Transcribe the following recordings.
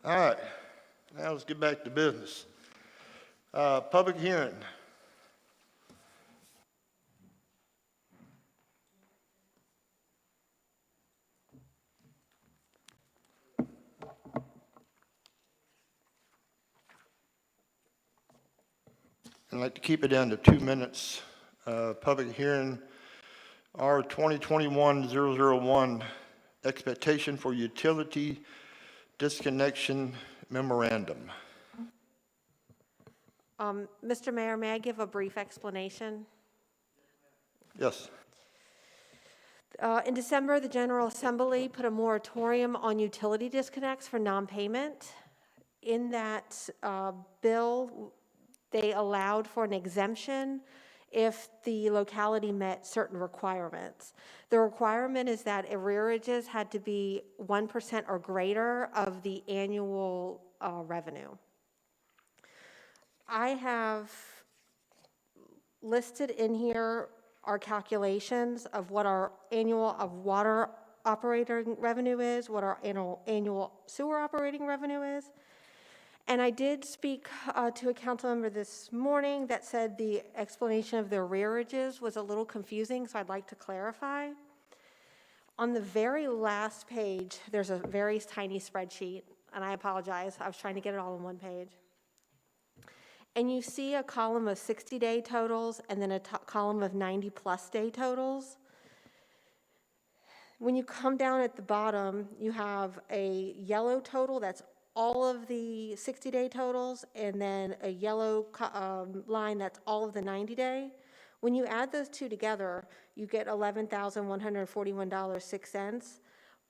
All right, now let's get back to business. Public hearing. I'd like to keep it down to 2 minutes. Public hearing R 2021-001, expectation for utility disconnection memorandum. Mr. Mayor, may I give a brief explanation? Yes. In December, the General Assembly put a moratorium on utility disconnects for non-payment. In that bill, they allowed for an exemption if the locality met certain requirements. The requirement is that arrearages had to be 1% or greater of the annual revenue. I have listed in here our calculations of what our annual water operating revenue is, what our annual sewer operating revenue is. And I did speak to a council member this morning that said the explanation of the arrearages was a little confusing, so I'd like to clarify. On the very last page, there's a very tiny spreadsheet, and I apologize, I was trying to get it all on one page. And you see a column of 60-day totals and then a column of 90-plus day totals. When you come down at the bottom, you have a yellow total that's all of the 60-day totals, and then a yellow line that's all of the 90-day. When you add those two together, you get $11,141.06.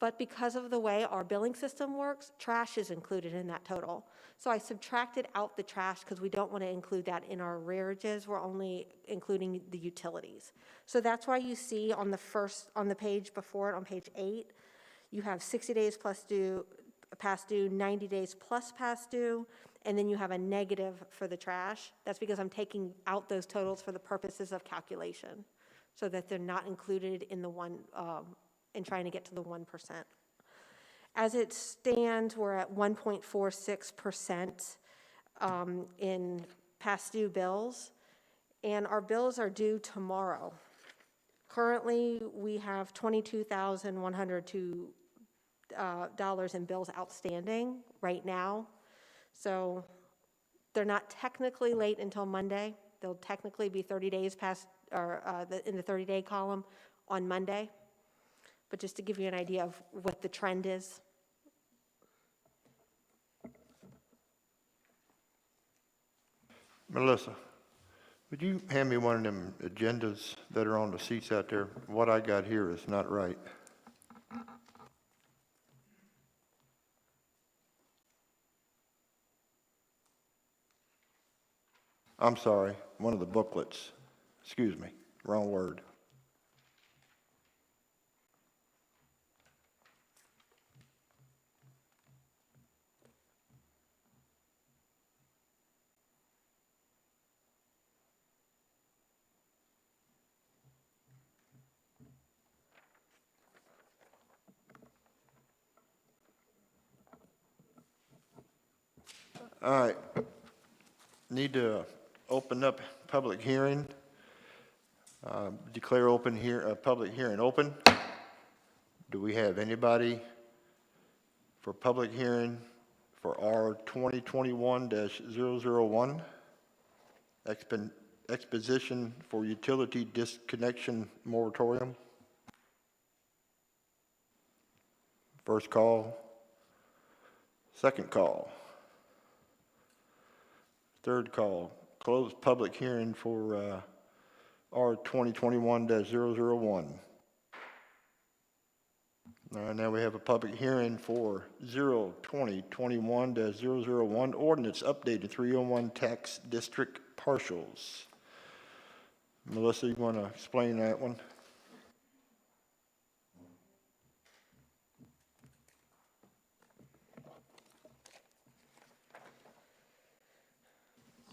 But because of the way our billing system works, trash is included in that total. So I subtracted out the trash because we don't want to include that in our arrearages. We're only including the utilities. So that's why you see on the page before it, on page 8, you have 60 days plus due, past due, 90 days plus past due, and then you have a negative for the trash. That's because I'm taking out those totals for the purposes of calculation so that they're not included in the one, in trying to get to the 1%. As it stands, we're at 1.46% in past due bills, and our bills are due tomorrow. Currently, we have $22,102 in bills outstanding right now. So they're not technically late until Monday. They'll technically be 30 days past, or in the 30-day column on Monday. But just to give you an idea of what the trend is. Melissa, would you hand me one of them agendas that are on the seats out there? What I got here is not right. I'm sorry, one of the booklets. Excuse me, wrong word. All right, need to open up public hearing. Declare open here, public hearing open. Do we have anybody for public hearing for R 2021-001? Exposition for utility disconnection moratorium. First call. Second call. Third call. Close public hearing for R 2021-001. Now we have a public hearing for 2021-001 ordinance updated 301 tax district partials. Melissa, you want to explain that one?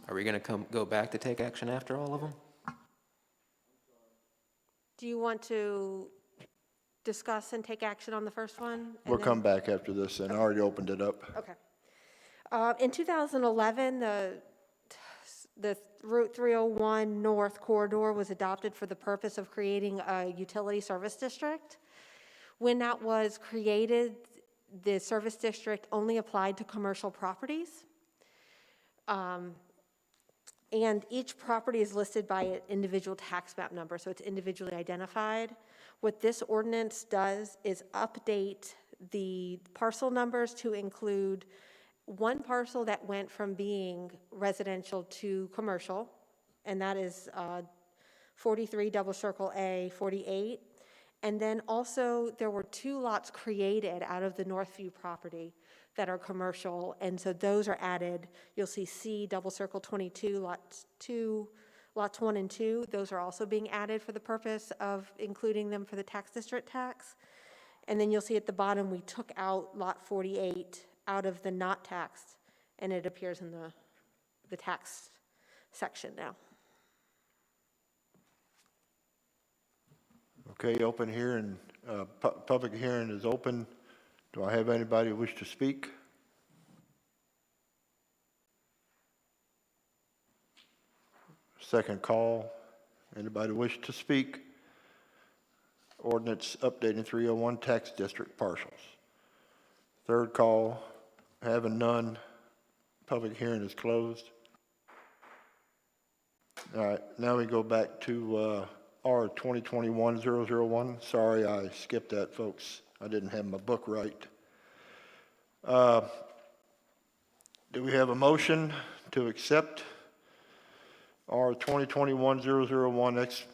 Are we going to go back to take action after all of them? Do you want to discuss and take action on the first one? We'll come back after this, and I already opened it up. Okay. In 2011, the Route 301 North Corridor was adopted for the purpose of creating a utility service district. When that was created, the service district only applied to commercial properties. And each property is listed by an individual tax map number, so it's individually identified. What this ordinance does is update the parcel numbers to include one parcel that went from being residential to commercial, and that is 43 Double Circle A 48. And then also there were 2 lots created out of the Northview property that are commercial, and so those are added. You'll see C Double Circle 22, lots 1 and 2. Those are also being added for the purpose of including them for the tax district tax. And then you'll see at the bottom, we took out lot 48 out of the not taxed, and it appears in the tax section now. Okay, open hearing, public hearing is open. Do I have anybody who wish to speak? Second call, anybody wish to speak? Ordinance updating 301 tax district parcels. Third call, having none, public hearing is closed. All right, now we go back to R 2021-001. Sorry, I skipped that, folks. I didn't have my book right. Do we have a motion to accept R 2021-001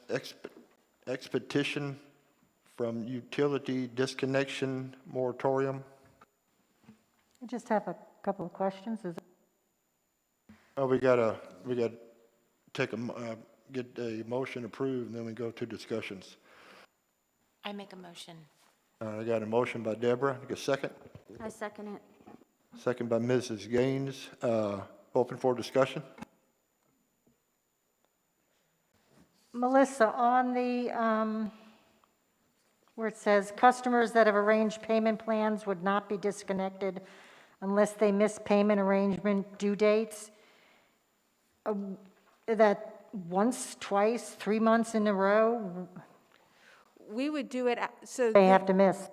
expedition from utility disconnection moratorium? I just have a couple of questions. Oh, we gotta take get a motion approved, and then we go to discussions. I make a motion. I got a motion by Deborah. Get a second. I second it. Second by Mrs. Gaines. Open for discussion. Melissa, on the, where it says customers that have arranged payment plans would not be disconnected unless they miss payment arrangement due dates, that once, twice, 3 months in a row, We would do it, so they have to miss?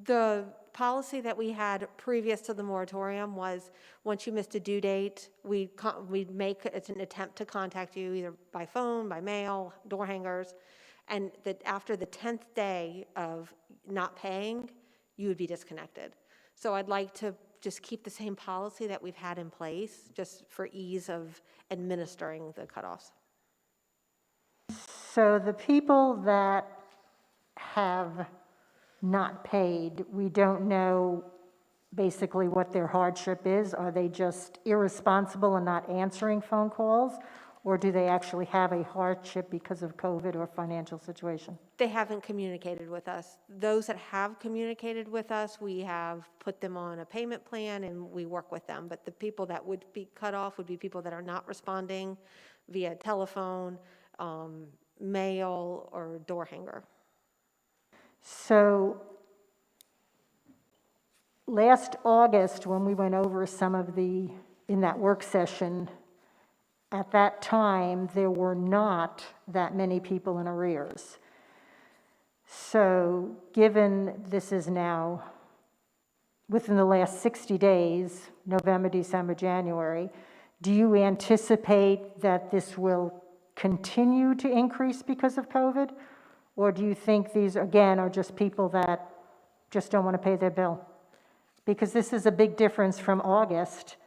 the policy that we had previous to the moratorium was, once you missed a due date, we'd make it an attempt to contact you either by phone, by mail, door hangers, and that after the 10th day of not paying, you would be disconnected. So I'd like to just keep the same policy that we've had in place, just for ease of administering the cutoffs. So the people that have not paid, we don't know basically what their hardship is. Are they just irresponsible and not answering phone calls? Or do they actually have a hardship because of COVID or financial situation? They haven't communicated with us. Those that have communicated with us, we have put them on a payment plan and we work with them. But the people that would be cut off would be people that are not responding via telephone, mail, or door hanger. So last August, when we went over some of in that work session, at that time, there were not that many people in arrears. So given this is now within the last 60 days, November, December, January, do you anticipate that this will continue to increase because of COVID? Or do you think these, again, are just people that just don't want to pay their bill? Because this is a big difference from August,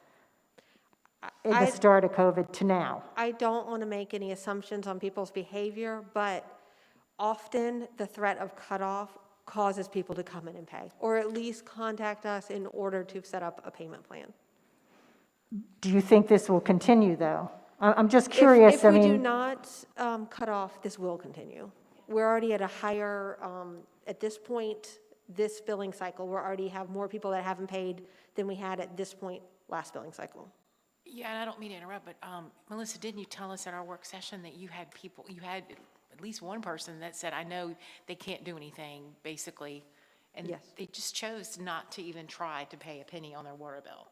at the start of COVID, to now. I don't want to make any assumptions on people's behavior, but often the threat of cutoff causes people to come in and pay, or at least contact us in order to set up a payment plan. Do you think this will continue, though? I'm just curious. If we do not cut off, this will continue. We're already at a higher, at this point, this billing cycle, we already have more people that haven't paid than we had at this point last billing cycle. Yeah, and I don't mean to interrupt, but Melissa, didn't you tell us at our work session that you had at least one person that said, I know they can't do anything, basically, and Yes. they just chose not to even try to pay a penny on their water bill?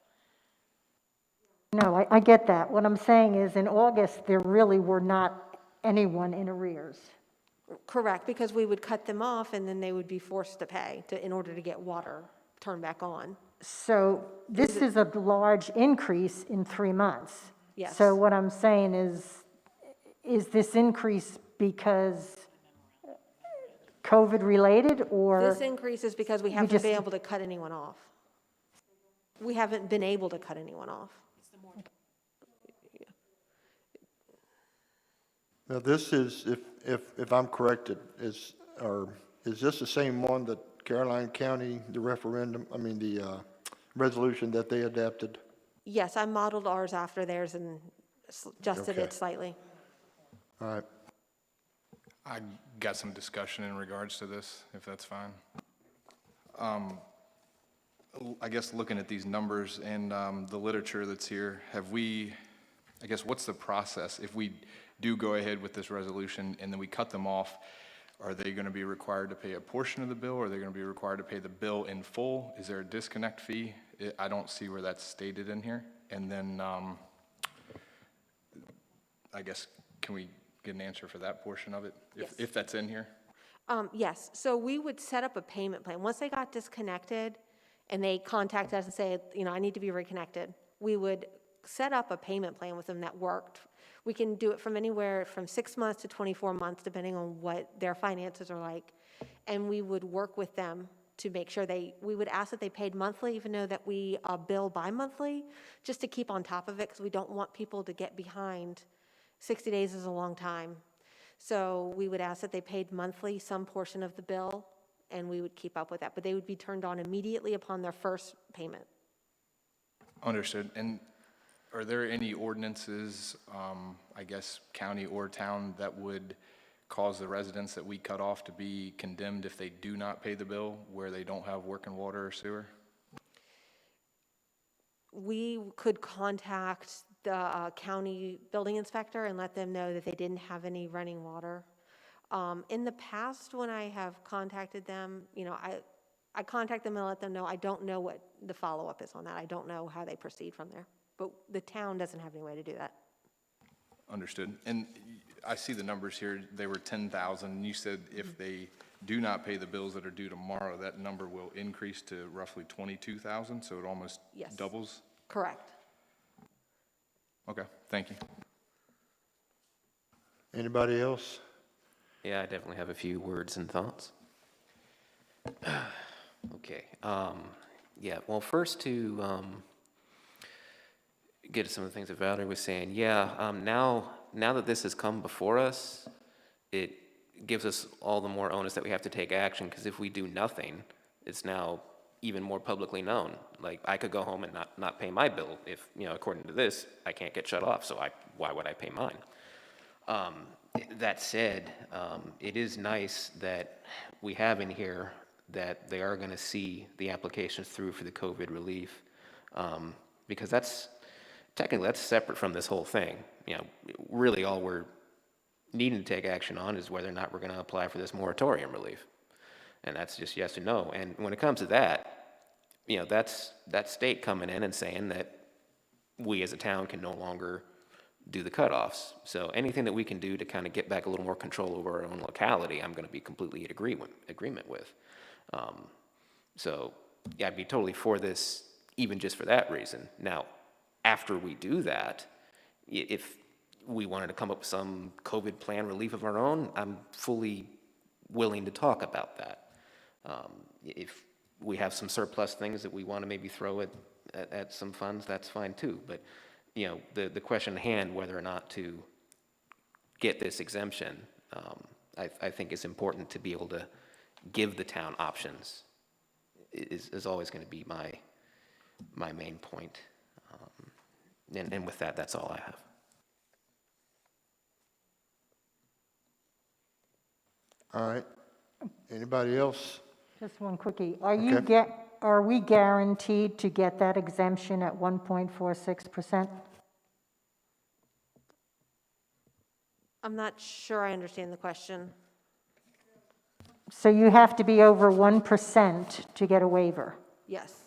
No, I get that. What I'm saying is, in August, there really were not anyone in arrears. Correct, because we would cut them off and then they would be forced to pay in order to get water turned back on. So this is a large increase in 3 months. Yes. So what I'm saying is this increase because COVID-related, or? This increase is because we haven't just- been able to cut anyone off. We haven't been able to cut anyone off. Now, this is, if I'm corrected, is this the same one that Caroline County, the referendum, the resolution that they adapted? Yes, I modeled ours after theirs and adjusted Okay. it slightly. All right. I got some discussion in regards to this, if that's fine. I guess looking at these numbers and the literature that's here, what's the process? If we do go ahead with this resolution and then we cut them off, are they going to be required to pay a portion of the bill, or are they going to be required to pay the bill in full? Is there a disconnect fee? I don't see where that's stated in here. And then, I guess, can we get an answer for that portion of it? Yes. If that's in here? Yes, so we would set up a payment plan. Once they got disconnected and they contact us and say, I need to be reconnected, we would set up a payment plan with them that worked. We can do it from anywhere from 6 months to 24 months, depending on what their finances are like. And we would work with them to make sure we would ask that they paid monthly, even though that we bill bi-monthly, just to keep on top of it, because we don't want people to get behind. 60 days is a long time. So we would ask that they paid monthly some portion of the bill, and we would keep up with that. But they would be turned on immediately upon their first payment. Understood. And are there any ordinances, county or town, that would cause the residents that we cut off to be condemned if they do not pay the bill, where they don't have working water or sewer? We could contact the county building inspector and let them know that they didn't have any running water. In the past, when I have contacted them, I contact them and let them know. I don't know what the follow-up is on that. I don't know how they proceed from there. But the town doesn't have any way to do that. Understood. And I see the numbers here, they were 10,000. You said if they do not pay the bills that are due tomorrow, that number will increase to roughly 22,000, so it almost Yes. doubles? Correct. Okay, thank you. Anybody else? Yeah, I definitely have a few words and thoughts. Okay, yeah, well, first to get to some of the things that Valerie was saying, now that this has come before us, it gives us all the more onus that we have to take action, because if we do nothing, it's now even more publicly known. Like, I could go home and not pay my bill if, according to this, I can't get shut off, so why would I pay mine? That said, it is nice that we have in here that they are going to see the applications through for the COVID relief, because that's separate from this whole thing. Really all we're needing to take action on is whether or not we're going to apply for this moratorium relief. And that's just yes or no. And when it comes to that, that's state coming in and saying that we as a town can no longer do the cutoffs. So anything that we can do to kind of get back a little more control over our own locality, I'm going to be completely in agreement with. So yeah, I'd be totally for this, even just for that reason. Now, after we do that, if we wanted to come up with some COVID plan relief of our own, I'm fully willing to talk about that. If we have some surplus things that we want to maybe throw at some funds, that's fine too. But, the question at hand, whether or not to get this exemption, I think is important to be able to give the town options is always going to be my main point. And with that, that's all I have. All right. Anybody else? Just one quickie. Are we guaranteed to get that exemption at 1.46%? I'm not sure I understand the question. So you have to be over 1% to get a waiver? Yes.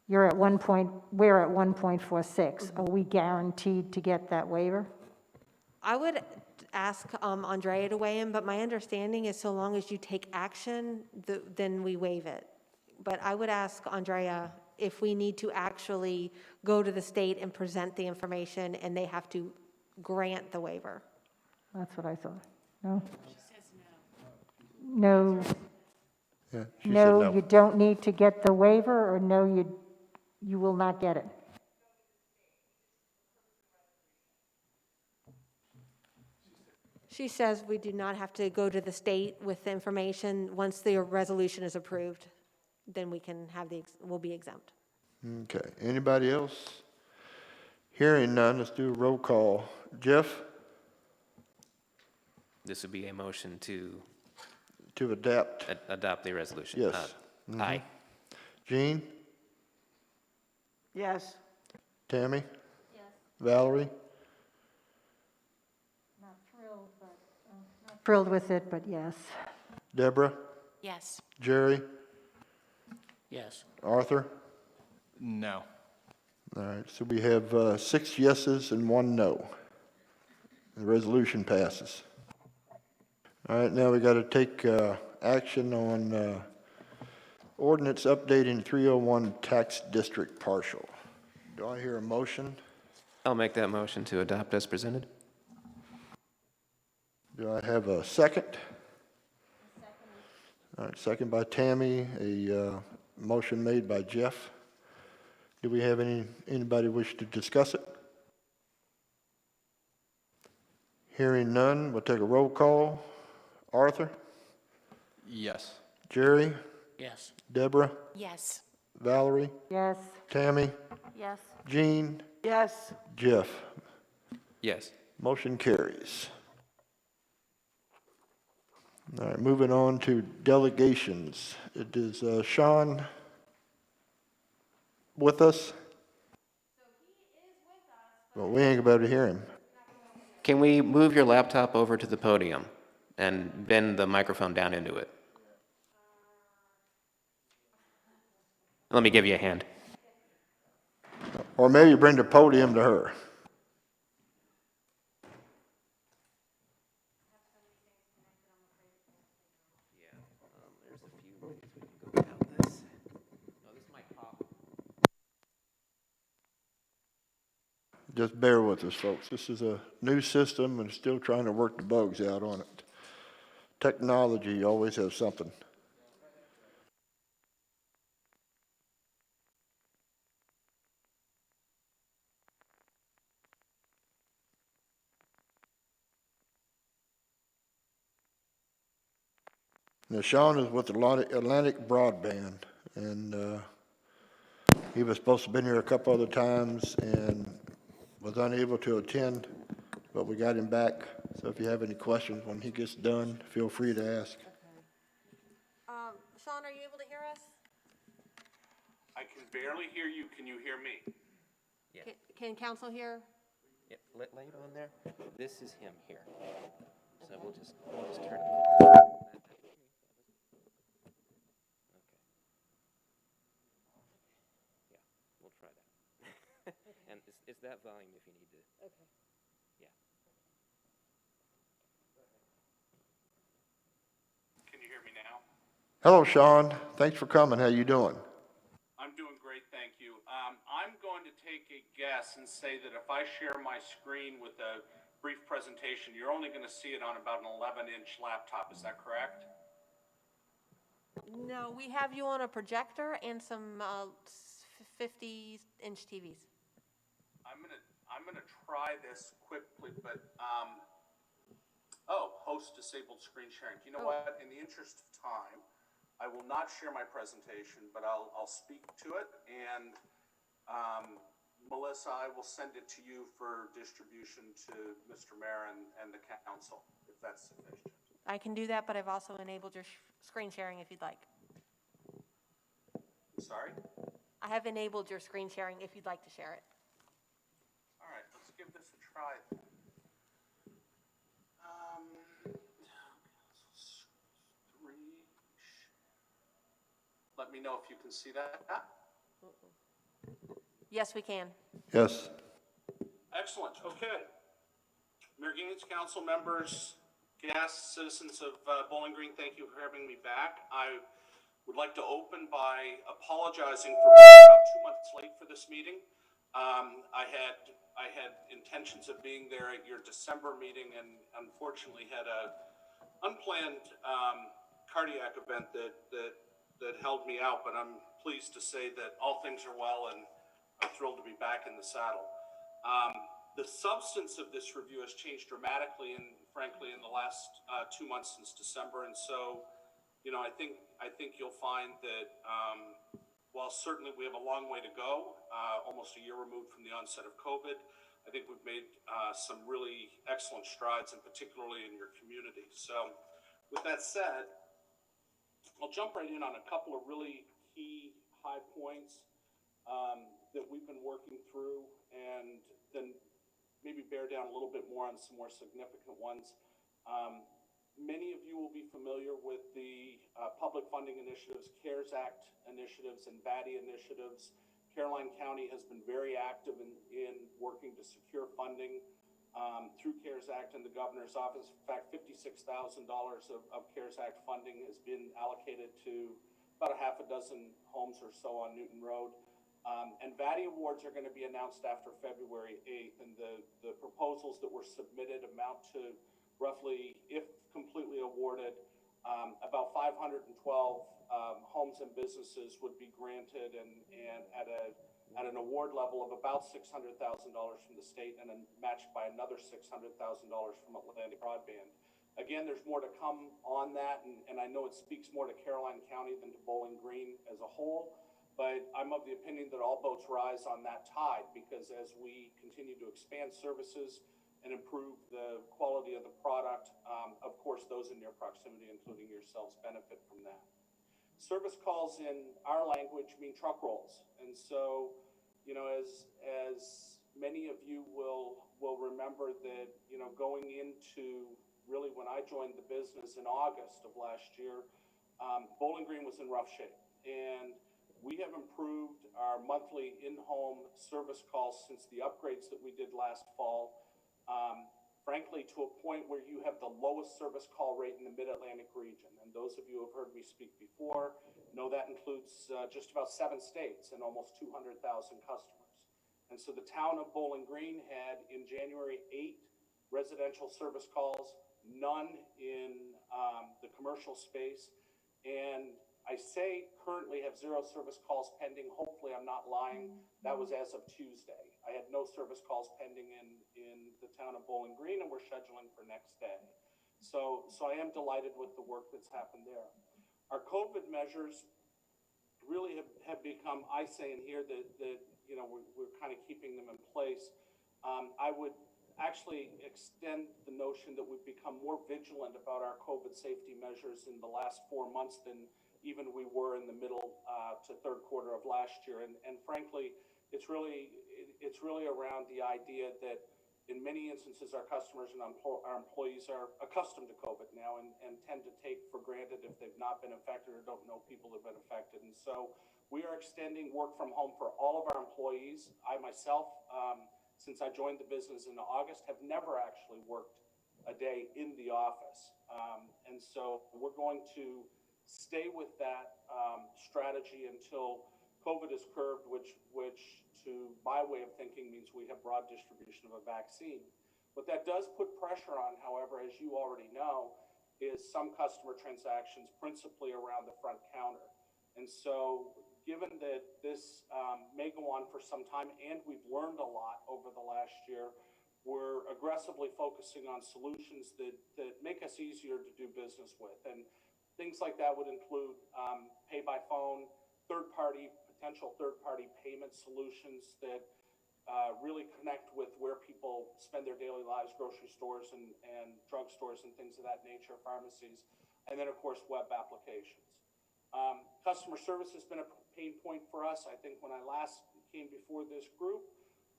You're at we're at 1.46. Are we guaranteed to get that waiver? I would ask Andrea to weigh in, but my understanding is so long as you take action, then we waive it. But I would ask Andrea if we need to actually go to the state and present the information, and they have to grant the waiver. That's what I thought. No? No, Yeah, she said no, you don't need to get the waiver, or no, you will not get it? She says we do not have to go to the state with the information. Once the resolution is approved, then we can have we'll be exempt. Okay, anybody else? Hearing none, let's do a roll call. Jeff, This would be a motion to to adapt. adopt the resolution. Yes. Aye. Jean, Yes. Tammy? Yes. Valerie? Thrilled with it, but yes. Deborah? Yes. Jerry? Yes. Arthur? No. All right, so we have 6 yeses and 1 no. The resolution passes. All right, now we got to take action on ordinance updating 301 tax district partial. Do I hear a motion? I'll make that motion to adopt as presented. Do I have a second? All right, second by Tammy, a motion made by Jeff. Do we have anybody wish to discuss it? Hearing none, we'll take a roll call. Arthur? Yes. Jerry? Yes. Deborah? Yes. Valerie? Yes, Tammy? Yes. Jean? Yes. Jeff? Yes. Motion carries. All right, moving on to delegations. It is Sean with us? Well, we ain't about to hear him. Can we move your laptop over to the podium and bend the microphone down into it? Let me give you a hand. Or maybe bring the podium to her. Just bear with us, folks. This is a new system and still trying to work the bugs out on it. Technology always has something. Now, Sean is with Atlantic Broadband, and he was supposed to have been here a couple other times and was unable to attend, but we got him back. So if you have any questions when he gets done, feel free to ask. Sean, are you able to hear us? I can barely hear you. Can you hear me? Can council hear? Yep, lay it on there. This is him here. So we'll just turn it up. Yeah, we'll try that. And it's that volume if you need to. Okay. Yeah. Can you hear me now? Hello, Sean. Thanks for coming. How you doing? I'm doing great, thank you. I'm going to take a guess and say that if I share my screen with a brief presentation, you're only going to see it on about an 11-inch laptop. Is that correct? No, we have you on a projector and some 50-inch TVs. I'm gonna try this quickly, but host disabled screen sharing. You know what? In the interest of time, I will not share my presentation, but I'll speak to it, and Melissa, I will send it to you for distribution to Mr. Mayor and the council, if that's sufficient. I can do that, but I've also enabled your screen sharing if you'd like. Sorry? I have enabled your screen sharing if you'd like to share it. All right, let's give this a try. Let me know if you can see that. Yes, we can. Yes. Excellent, okay. Mayor Gaines, council members, guests, citizens of Bowling Green, thank you for having me back. I would like to open by apologizing for being about 2 months late for this meeting. I had intentions of being there at your December meeting and unfortunately had a unplanned cardiac event that held me out, but I'm pleased to say that all things are well and I'm thrilled to be back in the saddle. The substance of this review has changed dramatically and frankly in the last 2 months since December. And so, you know, I think you'll find that while certainly we have a long way to go, almost a year removed from the onset of COVID, I think we've made some really excellent strides, and particularly in your community. So with that said, I'll jump right in on a couple of really key high points that we've been working through, and then maybe bear down a little bit more on some more significant ones. Many of you will be familiar with the public funding initiatives, CARES Act initiatives, and BADI initiatives. Caroline County has been very active in working to secure funding through CARES Act and the governor's office. In fact, $56,000 of CARES Act funding has been allocated to about a half a dozen homes or so on Newton Road. And BADI awards are going to be announced after February 8th, and the proposals that were submitted amount to roughly, if completely awarded, about 512 homes and businesses would be granted, and at an award level of about $600,000 from the state, and then matched by another $600,000 from Atlantic Broadband. Again, there's more to come on that, and I know it speaks more to Caroline County than to Bowling Green as a whole. But I'm of the opinion that all boats rise on that tide, because as we continue to expand services and improve the quality of the product, of course, those in near proximity, including yourselves, benefit from that. Service calls in our language mean truck rolls. And so, you know, as many of you will remember that, you know, going into really when I joined the business in August of last year, Bowling Green was in rough shape. And we have improved our monthly in-home service calls since the upgrades that we did last fall, frankly, to a point where you have the lowest service call rate in the Mid-Atlantic region. And those of you who have heard me speak before know that includes just about 7 states and almost 200,000 customers. And so the town of Bowling Green had in January 8 residential service calls, none in the commercial space, and I say currently have 0 service calls pending. Hopefully I'm not lying. That was as of Tuesday. I had no service calls pending in the town of Bowling Green, and we're scheduling for next day. So I am delighted with the work that's happened there. Our COVID measures really have become, I say in here that you know, we're kind of keeping them in place. I would actually extend the notion that we've become more vigilant about our COVID safety measures in the last 4 months than even we were in the middle to third quarter of last year. And frankly, it's really around the idea that in many instances, our customers and our employees are accustomed to COVID now and tend to take for granted if they've not been affected or don't know people who have been affected. And so we are extending work from home for all of our employees. I myself, since I joined the business in August, have never actually worked a day in the office. And so we're going to stay with that strategy until COVID is curbed, which to my way of thinking means we have broad distribution of a vaccine. What that does put pressure on, however, as you already know, is some customer transactions, principally around the front counter. And so given that this may go on for some time, and we've learned a lot over the last year, we're aggressively focusing on solutions that make us easier to do business with. And things like that would include pay by phone, potential third-party payment solutions that really connect with where people spend their daily lives, grocery stores and drugstores and things of that nature, pharmacies, and then of course web applications. Customer service has been a pain point for us. I think when I last came before this group,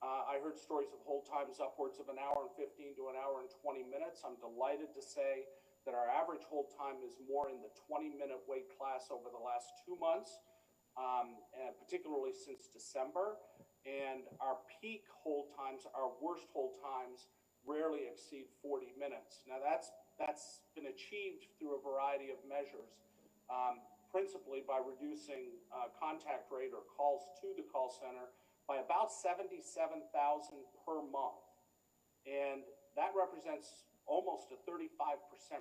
I heard stories of hold times upwards of 1 hour and 15 to 1 hour and 20 minutes. I'm delighted to say that our average hold time is more in the 20-minute wait class over the last 2 months, and particularly since December. and our peak hold times, our worst hold times, rarely exceed 40 minutes. Now, that's been achieved through a variety of measures, principally by reducing contact rate or calls to the call center by about 77,000 per month. And that represents almost a 35%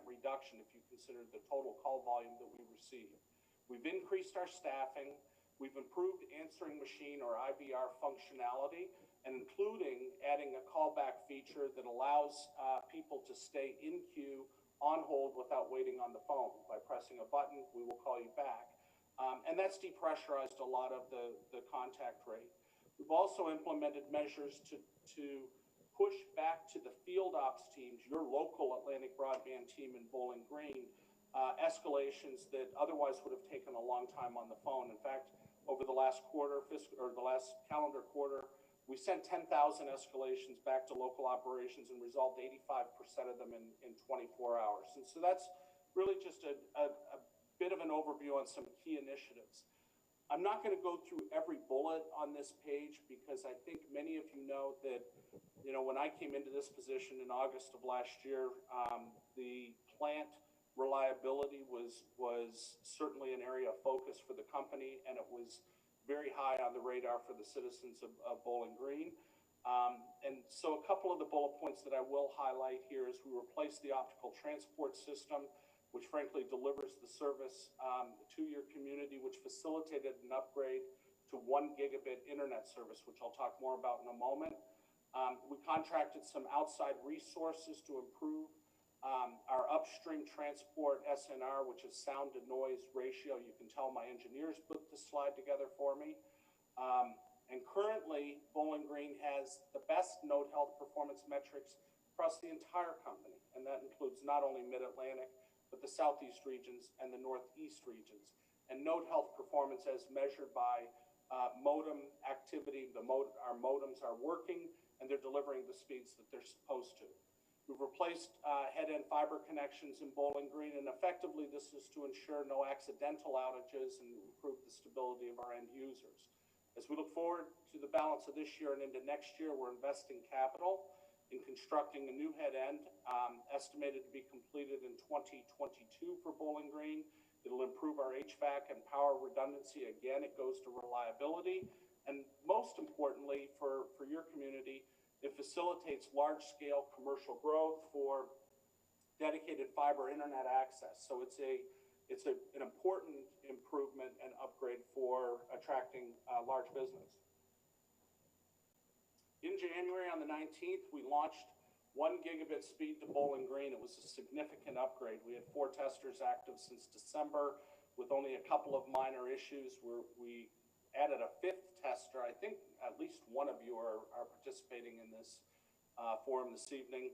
reduction if you consider the total call volume that we receive. We've increased our staffing. We've improved answering machine or IVR functionality, and including adding a callback feature that allows people to stay in queue on hold without waiting on the phone. By pressing a button, we will call you back. And that's depressurized a lot of the contact rate. We've also implemented measures to push back to the field ops teams, your local Atlantic Broadband team in Bowling Green, escalations that otherwise would have taken a long time on the phone. In fact, over the last quarter, the last calendar quarter, we sent 10,000 escalations back to local operations and resolved 85% of them in 24 hours. And so that's really just a bit of an overview on some key initiatives. I'm not going to go through every bullet on this page because I think many of you know that, when I came into this position in August of last year, the plant reliability was certainly an area of focus for the company, and it was very high on the radar for the citizens of Bowling Green. And so a couple of the bullet points that I will highlight here is we replaced the optical transport system, which frankly delivers the service to your community, which facilitated an upgrade to 1 gigabit internet service, which I'll talk more about in a moment. We contracted some outside resources to improve our upstream transport SNR, which is sound to noise ratio. You can tell my engineers put this slide together for me. And currently, Bowling Green has the best node health performance metrics across the entire company. And that includes not only Mid-Atlantic, but the Southeast regions and the Northeast regions. And node health performance as measured by modem activity, our modems are working and they're delivering the speeds that they're supposed to. We've replaced head-end fiber connections in Bowling Green, and effectively this is to ensure no accidental outages and improve the stability of our end users. As we look forward to the balance of this year and into next year, we're investing capital in constructing a new head-end, estimated to be completed in 2022 for Bowling Green. It'll improve our HVAC and power redundancy. Again, it goes to reliability. And most importantly, for your community, it facilitates large-scale commercial growth for dedicated fiber internet access. So it's an important improvement and upgrade for attracting large business. In January on the 19th, we launched 1 gigabit speed to Bowling Green. It was a significant upgrade. We had 4 testers active since December with only a couple of minor issues. We added a 5th tester. I think at least one of you are participating in this forum this evening.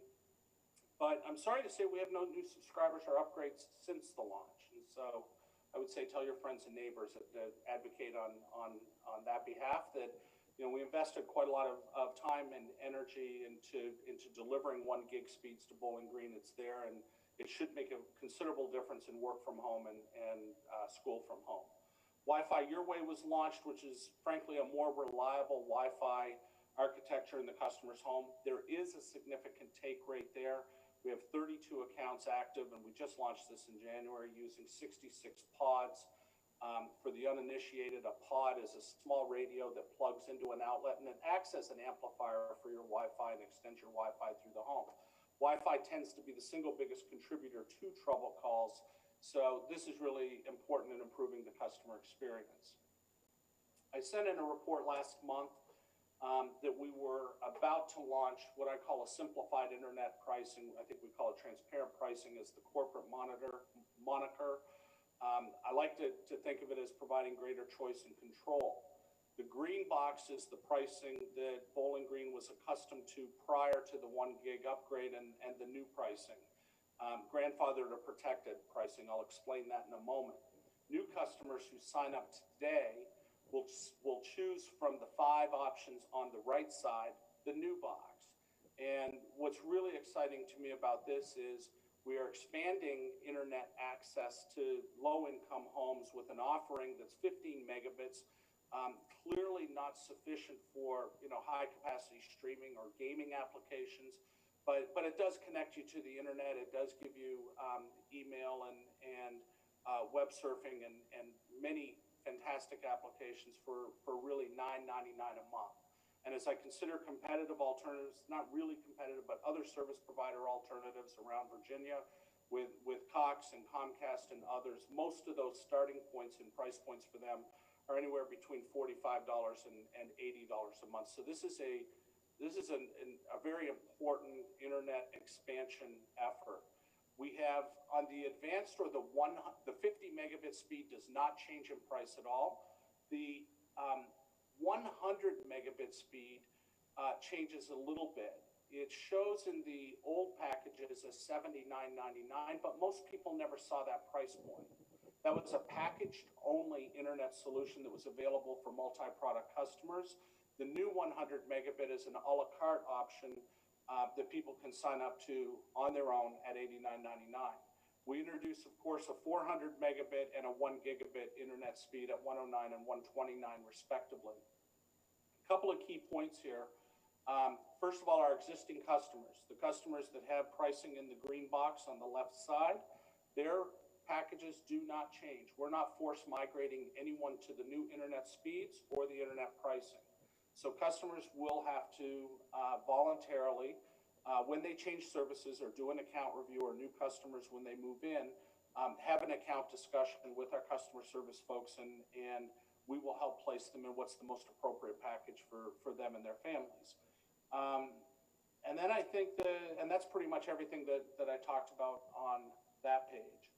But I'm sorry to say we have no new subscribers or upgrades since the launch. And so I would say tell your friends and neighbors that advocate on that behalf that we invested quite a lot of time and energy into delivering 1 gig speeds to Bowling Green. It's there, and it should make a considerable difference in work from home and school from home. Wi-Fi Your Way was launched, which is frankly a more reliable Wi-Fi architecture in the customer's home. There is a significant take rate there. We have 32 accounts active, and we just launched this in January using 66 pods. For the uninitiated, a pod is a small radio that plugs into an outlet and it acts as an amplifier for your Wi-Fi and extends your Wi-Fi through the home. Wi-Fi tends to be the single biggest contributor to trouble calls, so this is really important in improving the customer experience. I sent in a report last month that we were about to launch what I call a simplified internet pricing. I think we call it transparent pricing as the corporate moniker. I like to think of it as providing greater choice and control. The green box is the pricing that Bowling Green was accustomed to prior to the 1 gig upgrade and the new pricing. Grandfathered or protected pricing, I'll explain that in a moment. New customers who sign up today will choose from the 5 options on the right side, the new box. And what's really exciting to me about this is we are expanding internet access to low-income homes with an offering that's 15 megabits Clearly not sufficient for, high-capacity streaming or gaming applications, but it does connect you to the internet. It does give you email and web surfing and many fantastic applications for really $9.99 a month. And as I consider competitive alternatives, not really competitive, but other service provider alternatives around Virginia with Cox and Comcast and others, most of those starting points and price points for them are anywhere between $45 and $80 a month. So this is a very important internet expansion effort. We have on the advanced or the 50 megabit speed does not change in price at all. The 100 megabit speed changes a little bit. It shows in the old packages as $79.99, but most people never saw that price point. That was a packaged-only internet solution that was available for multi-product customers. The new 100 megabit is an a la carte option that people can sign up to on their own at $89.99. We introduced, of course, a 400 megabit and a 1 gigabit internet speed at $109 and $129 respectively. A couple of key points here. First of all, our existing customers, the customers that have pricing in the green box on the left side, their packages do not change. We're not force migrating anyone to the new internet speeds or the internet pricing. So customers will have to voluntarily, when they change services or do an account review, or new customers when they move in, have an account discussion with our customer service folks, and we will help place them in what's the most appropriate package for them and their families. And then I think and that's pretty much everything that I talked about on that page.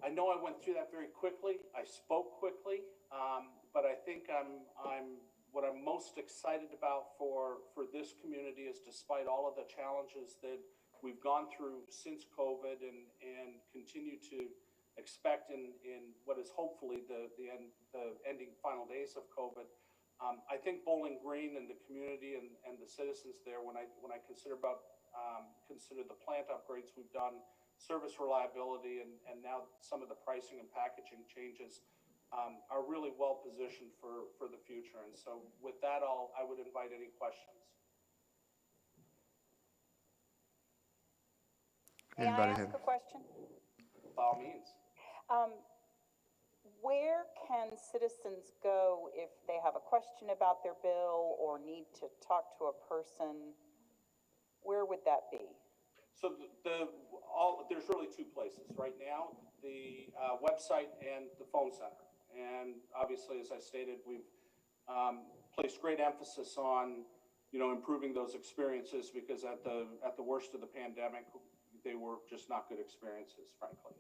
I know I went through that very quickly. I spoke quickly, but I think what I'm most excited about for this community is, despite all of the challenges that we've gone through since COVID and continue to expect in what is hopefully the ending final days of COVID, I think Bowling Green and the community and the citizens there, when I consider the plant upgrades we've done, service reliability, and now some of the pricing and packaging changes, are really well positioned for the future. And so with that, I would invite any questions. May I Anybody ask have? a question? By all means. Where can citizens go if they have a question about their bill or need to talk to a person? Where would that be? So there's really two places right now: the website and the phone center. And obviously, as I stated, we've placed great emphasis on improving those experiences, because at the worst of the pandemic, they were just not good experiences, frankly.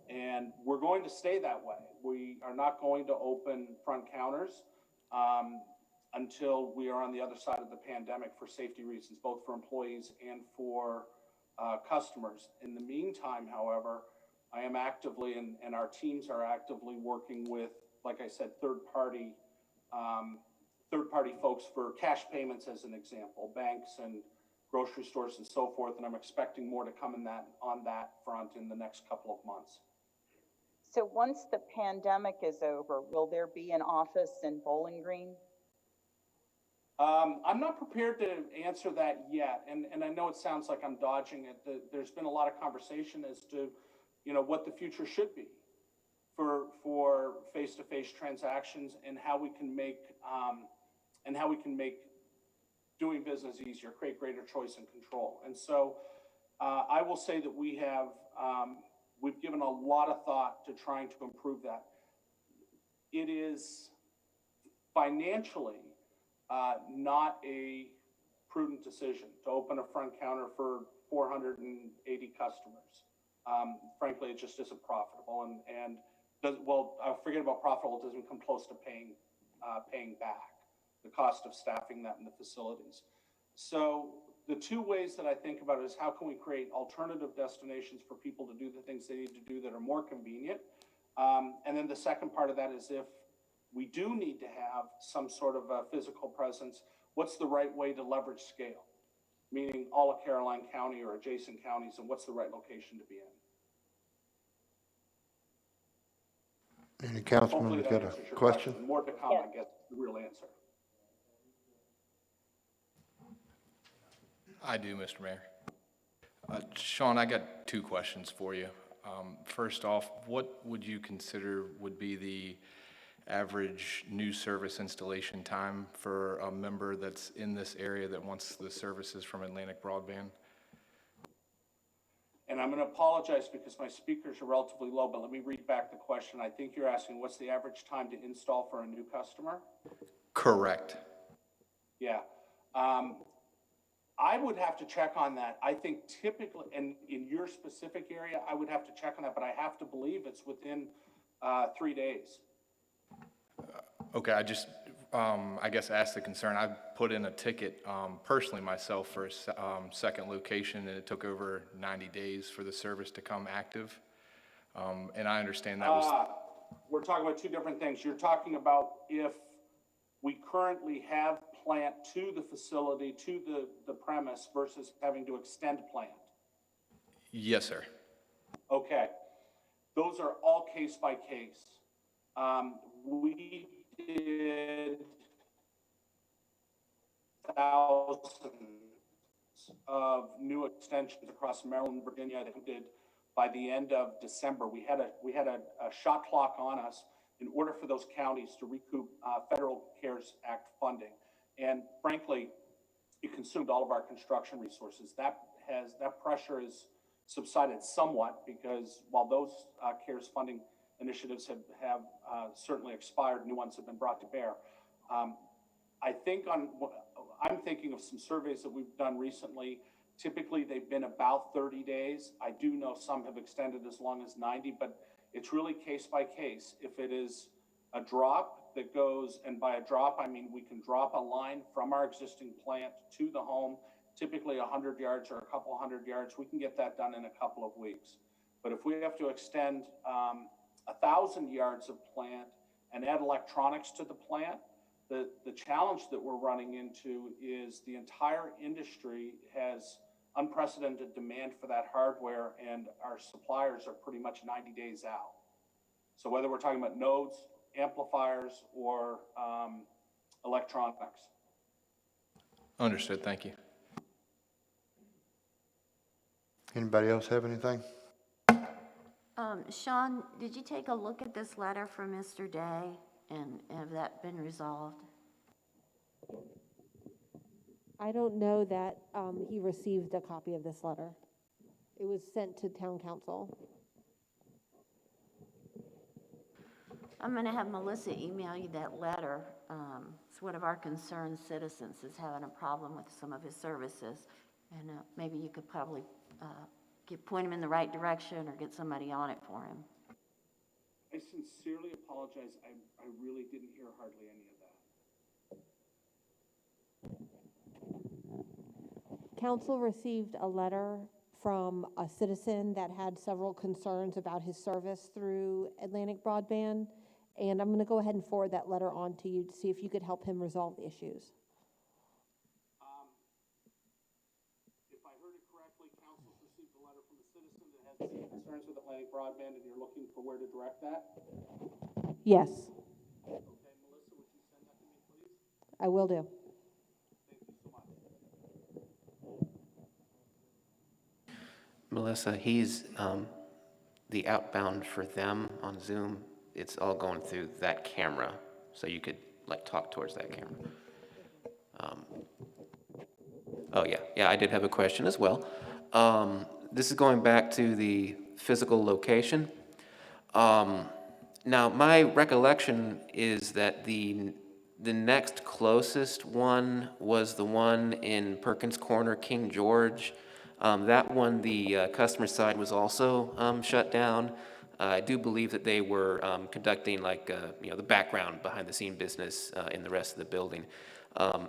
And we're going to stay that way. We are not going to open front counters until we are on the other side of the pandemic, for safety reasons, both for employees and for customers. In the meantime, however, I am actively, and our teams are actively working with, like I said, third-party folks for cash payments, as an example, banks and grocery stores and so forth. And I'm expecting more to come on that front in the next couple of months. So once the pandemic is over, will there be an office in Bowling Green? I'm not prepared to answer that yet, and I know it sounds like I'm dodging it. There's been a lot of conversation as to, what the future should be for face-to-face transactions, and how we can make doing business easier, create greater choice and control. And so I will say that we've given a lot of thought to trying to improve that. It is financially not a prudent decision to open a front counter for 480 customers. Frankly, it just isn't profitable, and forget about profitable. It doesn't come close to paying back the cost of staffing that in the facilities. So the two ways that I think about it is, how can we create alternative destinations for people to do the things they need to do that are more convenient? And then the second part of that is, if we do need to have some sort of a physical presence, what's the right way to leverage scale? Meaning all of Caroline County or adjacent counties, and what's the right location to be in? Any councilman Hopefully got that a answers your question? More to come, I guess, is the real answer. I do, Mr. Mayor. Sean, I got two questions for you. First off, what would you consider would be the average new service installation time for a member that's in this area that wants the services from Atlantic Broadband? And I'm going to apologize because my speakers are relatively low, but let me read back the question. I think you're asking, what's the average time to install for a new customer? Correct. Yeah. I would have to check on that. I think typically, and in your specific area, I would have to check on that, but I have to believe it's within 3 days. Okay, I just, I guess asked the concern. I put in a ticket personally myself for a second location, and it took over 90 days for the service to come active. And I understand that was, We're talking about two different things. You're talking about if we currently have plant to the facility, to the premise versus having to extend plant. yes, sir. Okay. Those are all case by case. We did thousands of new extensions across Maryland, Virginia. I think we did by the end of December. We had a shot clock on us in order for those counties to recoup federal CARES Act funding. And frankly, it consumed all of our construction resources. That pressure has subsided somewhat because while those CARES funding initiatives have certainly expired, new ones have been brought to bear. I'm thinking of some surveys that we've done recently. Typically, they've been about 30 days. I do know some have extended as long as 90, but it's really case by case. If it is a drop that goes, and by a drop, I mean we can drop a line from our existing plant to the home, typically 100 yards or a couple hundred yards, we can get that done in a couple of weeks. But if we have to extend 1,000 yards of plant and add electronics to the plant, the challenge that we're running into is the entire industry has unprecedented demand for that hardware, and our suppliers are pretty much 90 days out. So whether we're talking about nodes, amplifiers, or electronics. Understood, thank you. Anybody else have anything? Sean, did you take a look at this letter from Mr. Day, and have that been resolved? I don't know that he received a copy of this letter. It was sent to town council. I'm going to have Melissa email you that letter. It's one of our concerned citizens is having a problem with some of his services, and maybe you could probably point him in the right direction or get somebody on it for him. I sincerely apologize. I really didn't hear hardly any of that. Council received a letter from a citizen that had several concerns about his service through Atlantic Broadband, and I'm going to go ahead and forward that letter on to you to see if you could help him resolve the issues. If I heard it correctly, council's received a letter from a citizen that has the same concerns with Atlantic Broadband, and you're looking for where to direct that? Yes, Okay, Melissa, would you send that to me, please? I will do. Thank you so much. Melissa, he's, the outbound for them on Zoom, it's all going through that camera, so you could like talk towards that camera. Oh yeah, I did have a question as well. This is going back to the physical location. Now, my recollection is that the next closest one was the one in Perkins Corner, King George. That one, the customer side was also shut down. I do believe that they were conducting like, the background behind the scene business in the rest of the building.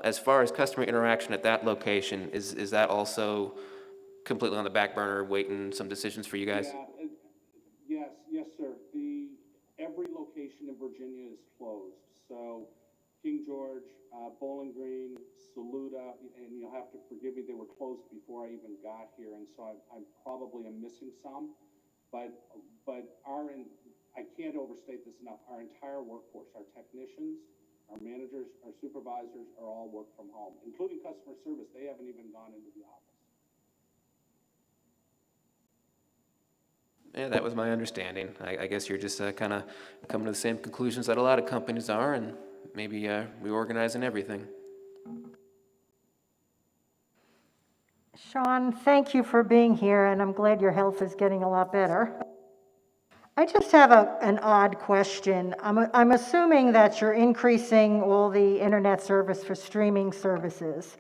As far as customer interaction at that location, is that also completely on the back burner, waiting some decisions for you guys? Yeah, yes, sir. Every location in Virginia is closed. So King George, Bowling Green, Saluda, and you'll have to forgive me, they were closed before I even got here, and so I probably am missing some. But I can't overstate this enough. Our entire workforce, our technicians, our managers, our supervisors are all work from home, including customer service. They haven't even gone into the office. Yeah, that was my understanding. I guess you're just kind of coming to the same conclusions that a lot of companies are, and maybe reorganizing everything. Sean, thank you for being here, and I'm glad your health is getting a lot better. I just have an odd question. I'm assuming that you're increasing all the internet service for streaming services.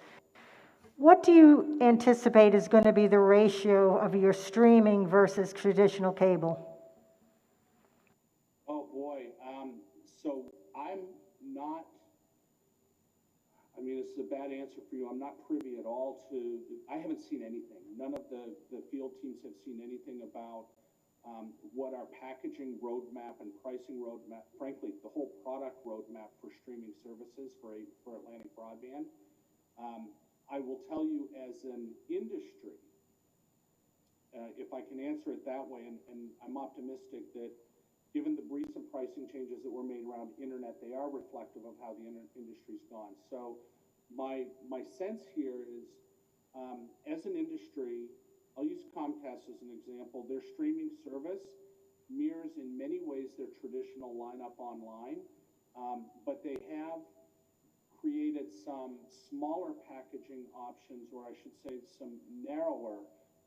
What do you anticipate is going to be the ratio of your streaming versus traditional cable? Oh, boy. So I'm not, I mean, this is a bad answer for you. I'm not privy at all to, I haven't seen anything. None of the field teams have seen anything about what our packaging roadmap and pricing roadmap, frankly, the whole product roadmap for streaming services for Atlantic Broadband. I will tell you as an industry, if I can answer it that way, and I'm optimistic that given the recent pricing changes that were made around internet, they are reflective of how the industry's gone. So my sense here is, as an industry, I'll use Comcast as an example. Their streaming service mirrors in many ways their traditional lineup online, but they have created some smaller packaging options, or I should say some narrower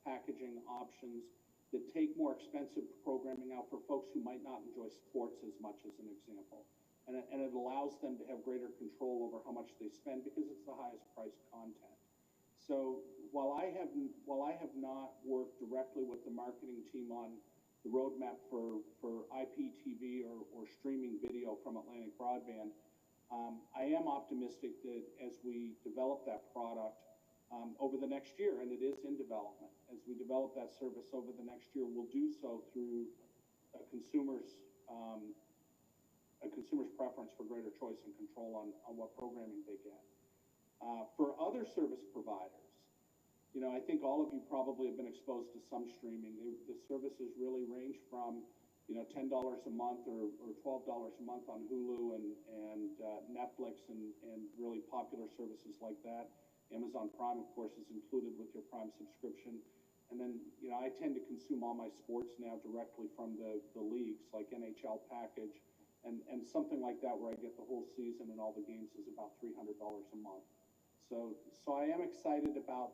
packaging options that take more expensive programming out for folks who might not enjoy sports as much, as an example. And it allows them to have greater control over how much they spend because it's the highest priced content. So while I have not worked directly with the marketing team on the roadmap for IPTV or streaming video from Atlantic Broadband, I am optimistic that as we develop that product over the next year, and it is in development, as we develop that service over the next year, we'll do so through a consumer's preference for greater choice and control on what programming they get. For other service providers, you know, I think all of you probably have been exposed to some streaming. The services really range from, you know, $10 a month or $12 a month on Hulu and Netflix and really popular services like that. Amazon Prime, of course, is included with your Prime subscription. And then, you know, I tend to consume all my sports now directly from the leagues, like NHL package, and something like that where I get the whole season and all the games is about $300 a month. So I am excited about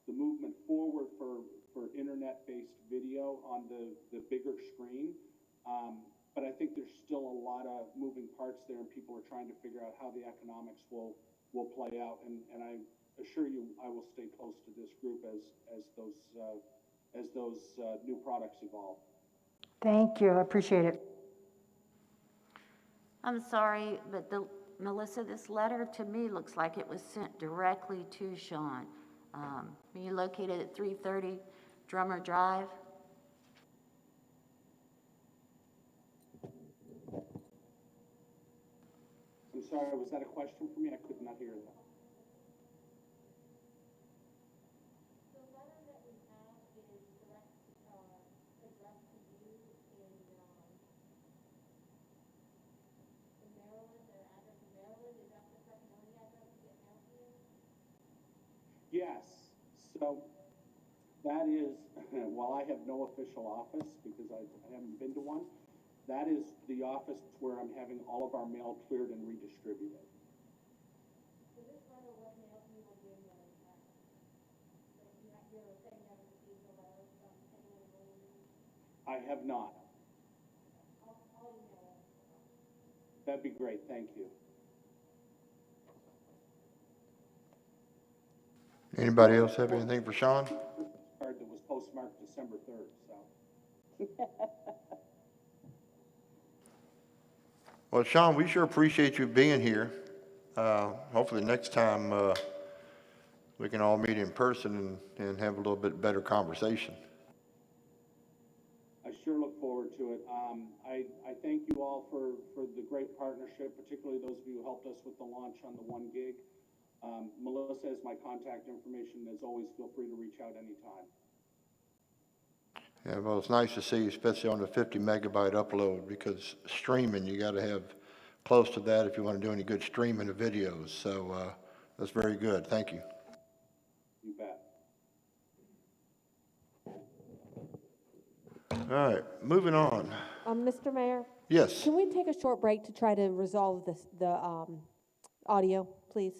the movement forward for internet-based video on the bigger screen. But I think there's still a lot of moving parts there, and people are trying to figure out how the economics will play out. And I assure you, I will stay close to this group as those new products evolve. Thank you, I appreciate it. I'm sorry, but Melissa, this letter to me looks like it was sent directly to Sean. Are you located at 330 Drummer Drive? I'm sorry, was that a question for me? I could not hear that. Yes, so that is, while I have no official office because I haven't been to one, that is the office where I'm having all of our mail cleared and redistributed. So this letter was mailed to you on January 10th. So you're saying you haven't received the letter from anyone? I have not. I'll email it. That'd be great, thank you. Anybody else have anything for Sean? Card that was postmarked December 3rd, so. Well, Sean, we sure appreciate you being here. Hopefully next time we can all meet in person and have a little bit better conversation. I sure look forward to it. I thank you all for the great partnership, particularly those of you who helped us with the launch on the 1 gig. Melissa has my contact information. As always, feel free to reach out anytime. Yeah, well, it's nice to see, especially on the 50 megabyte upload, because streaming, you got to have close to that if you want to do any good streaming of videos. So that's very good. Thank you. You bet. All right, moving on. Mr. Mayor, Yes. can we take a short break to try to resolve the audio, please?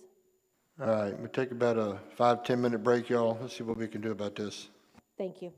All right, we'll take about a 5-10 minute break, y'all. Let's see what we can do about this. Thank you.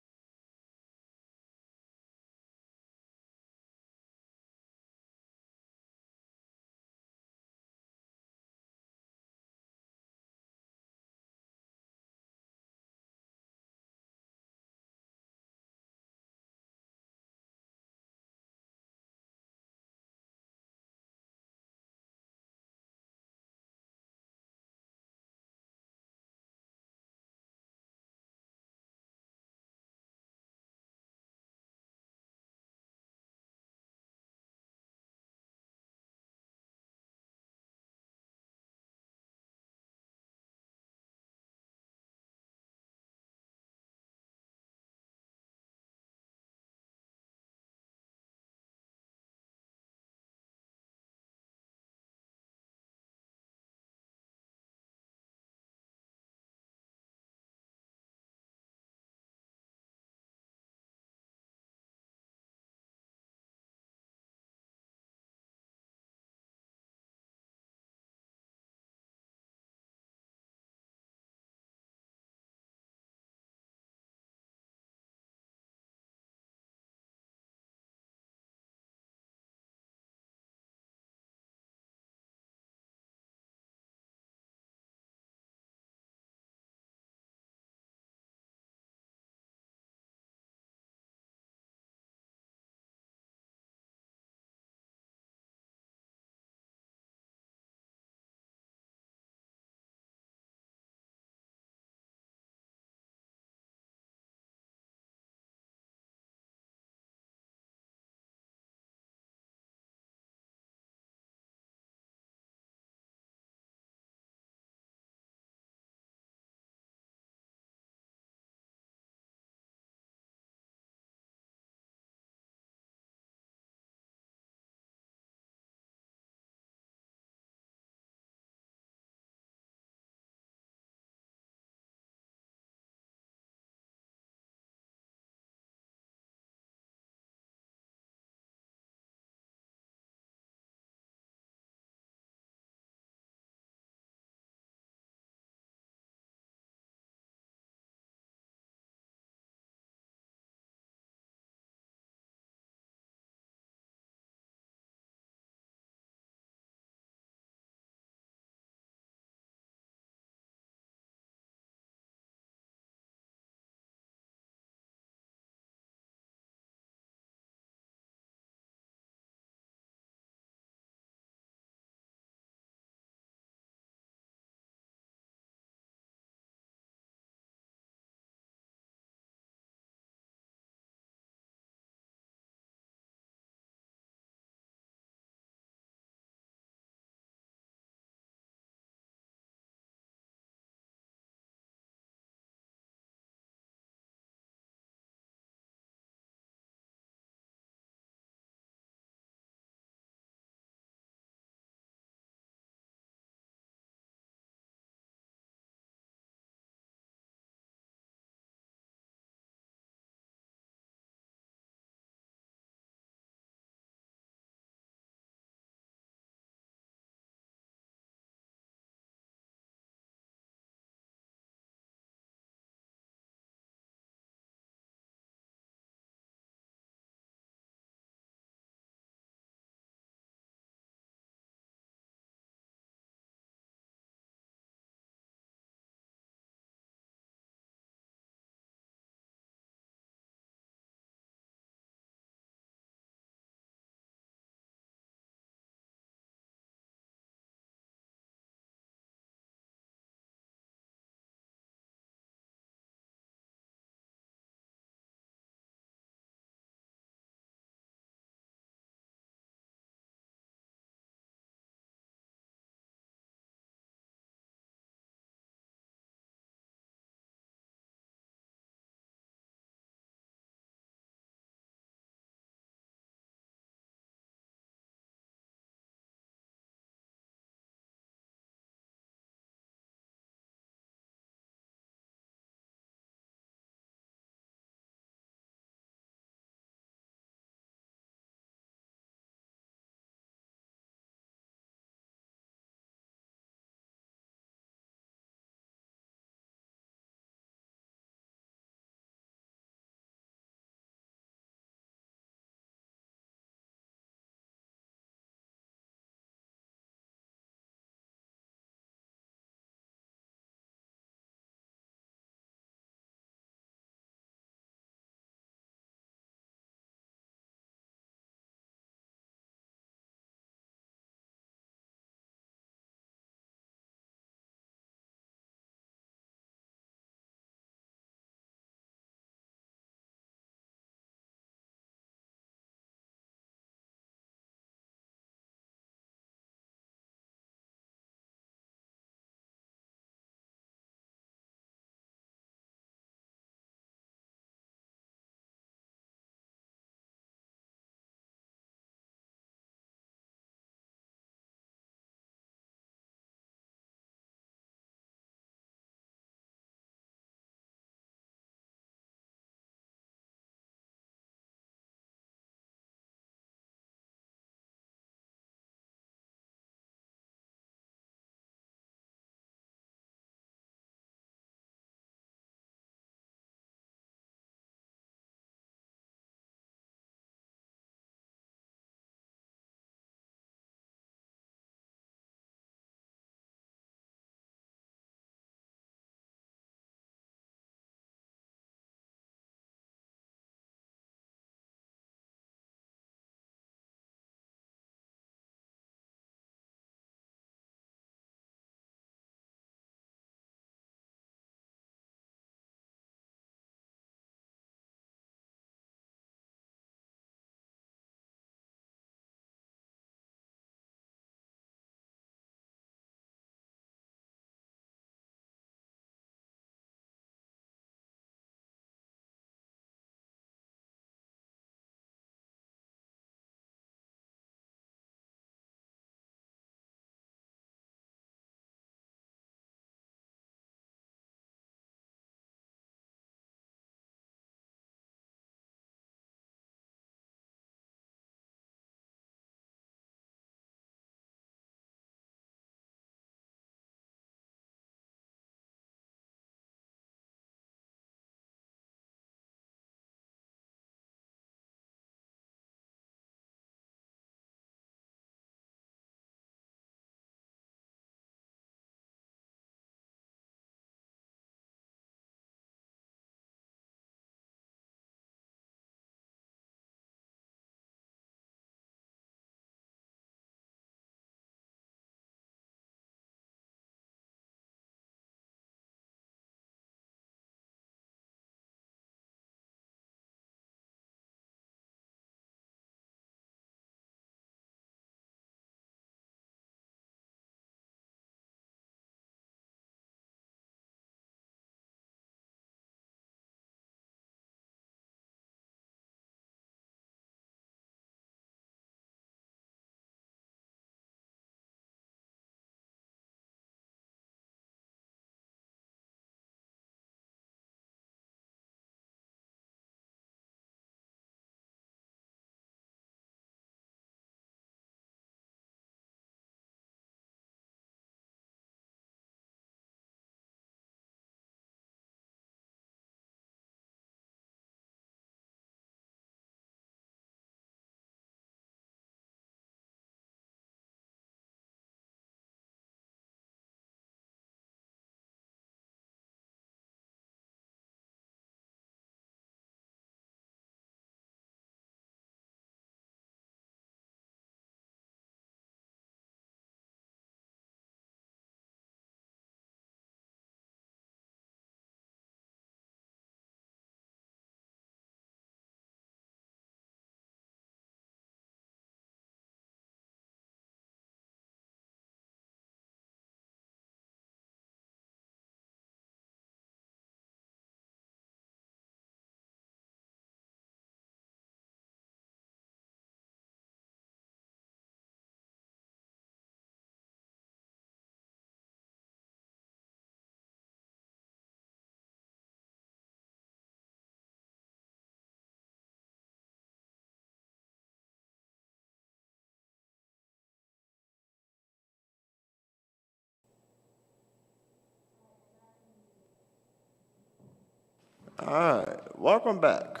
All right, welcome back.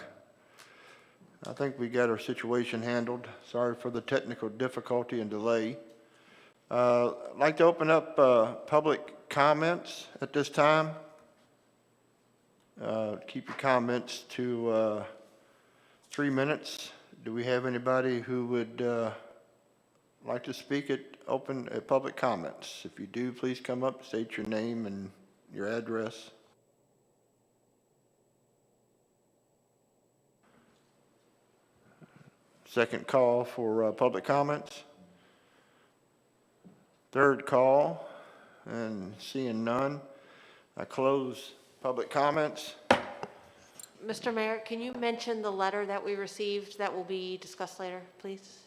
I think we got our situation handled. Sorry for the technical difficulty and delay. I'd like to open up public comments at this time. Keep your comments to 3 minutes. Do we have anybody who would like to speak at public comments? If you do, please come up, state your name and your address. Second call for public comments. Third call, and seeing none, I close public comments. Mr. Mayor, can you mention the letter that we received that will be discussed later, please?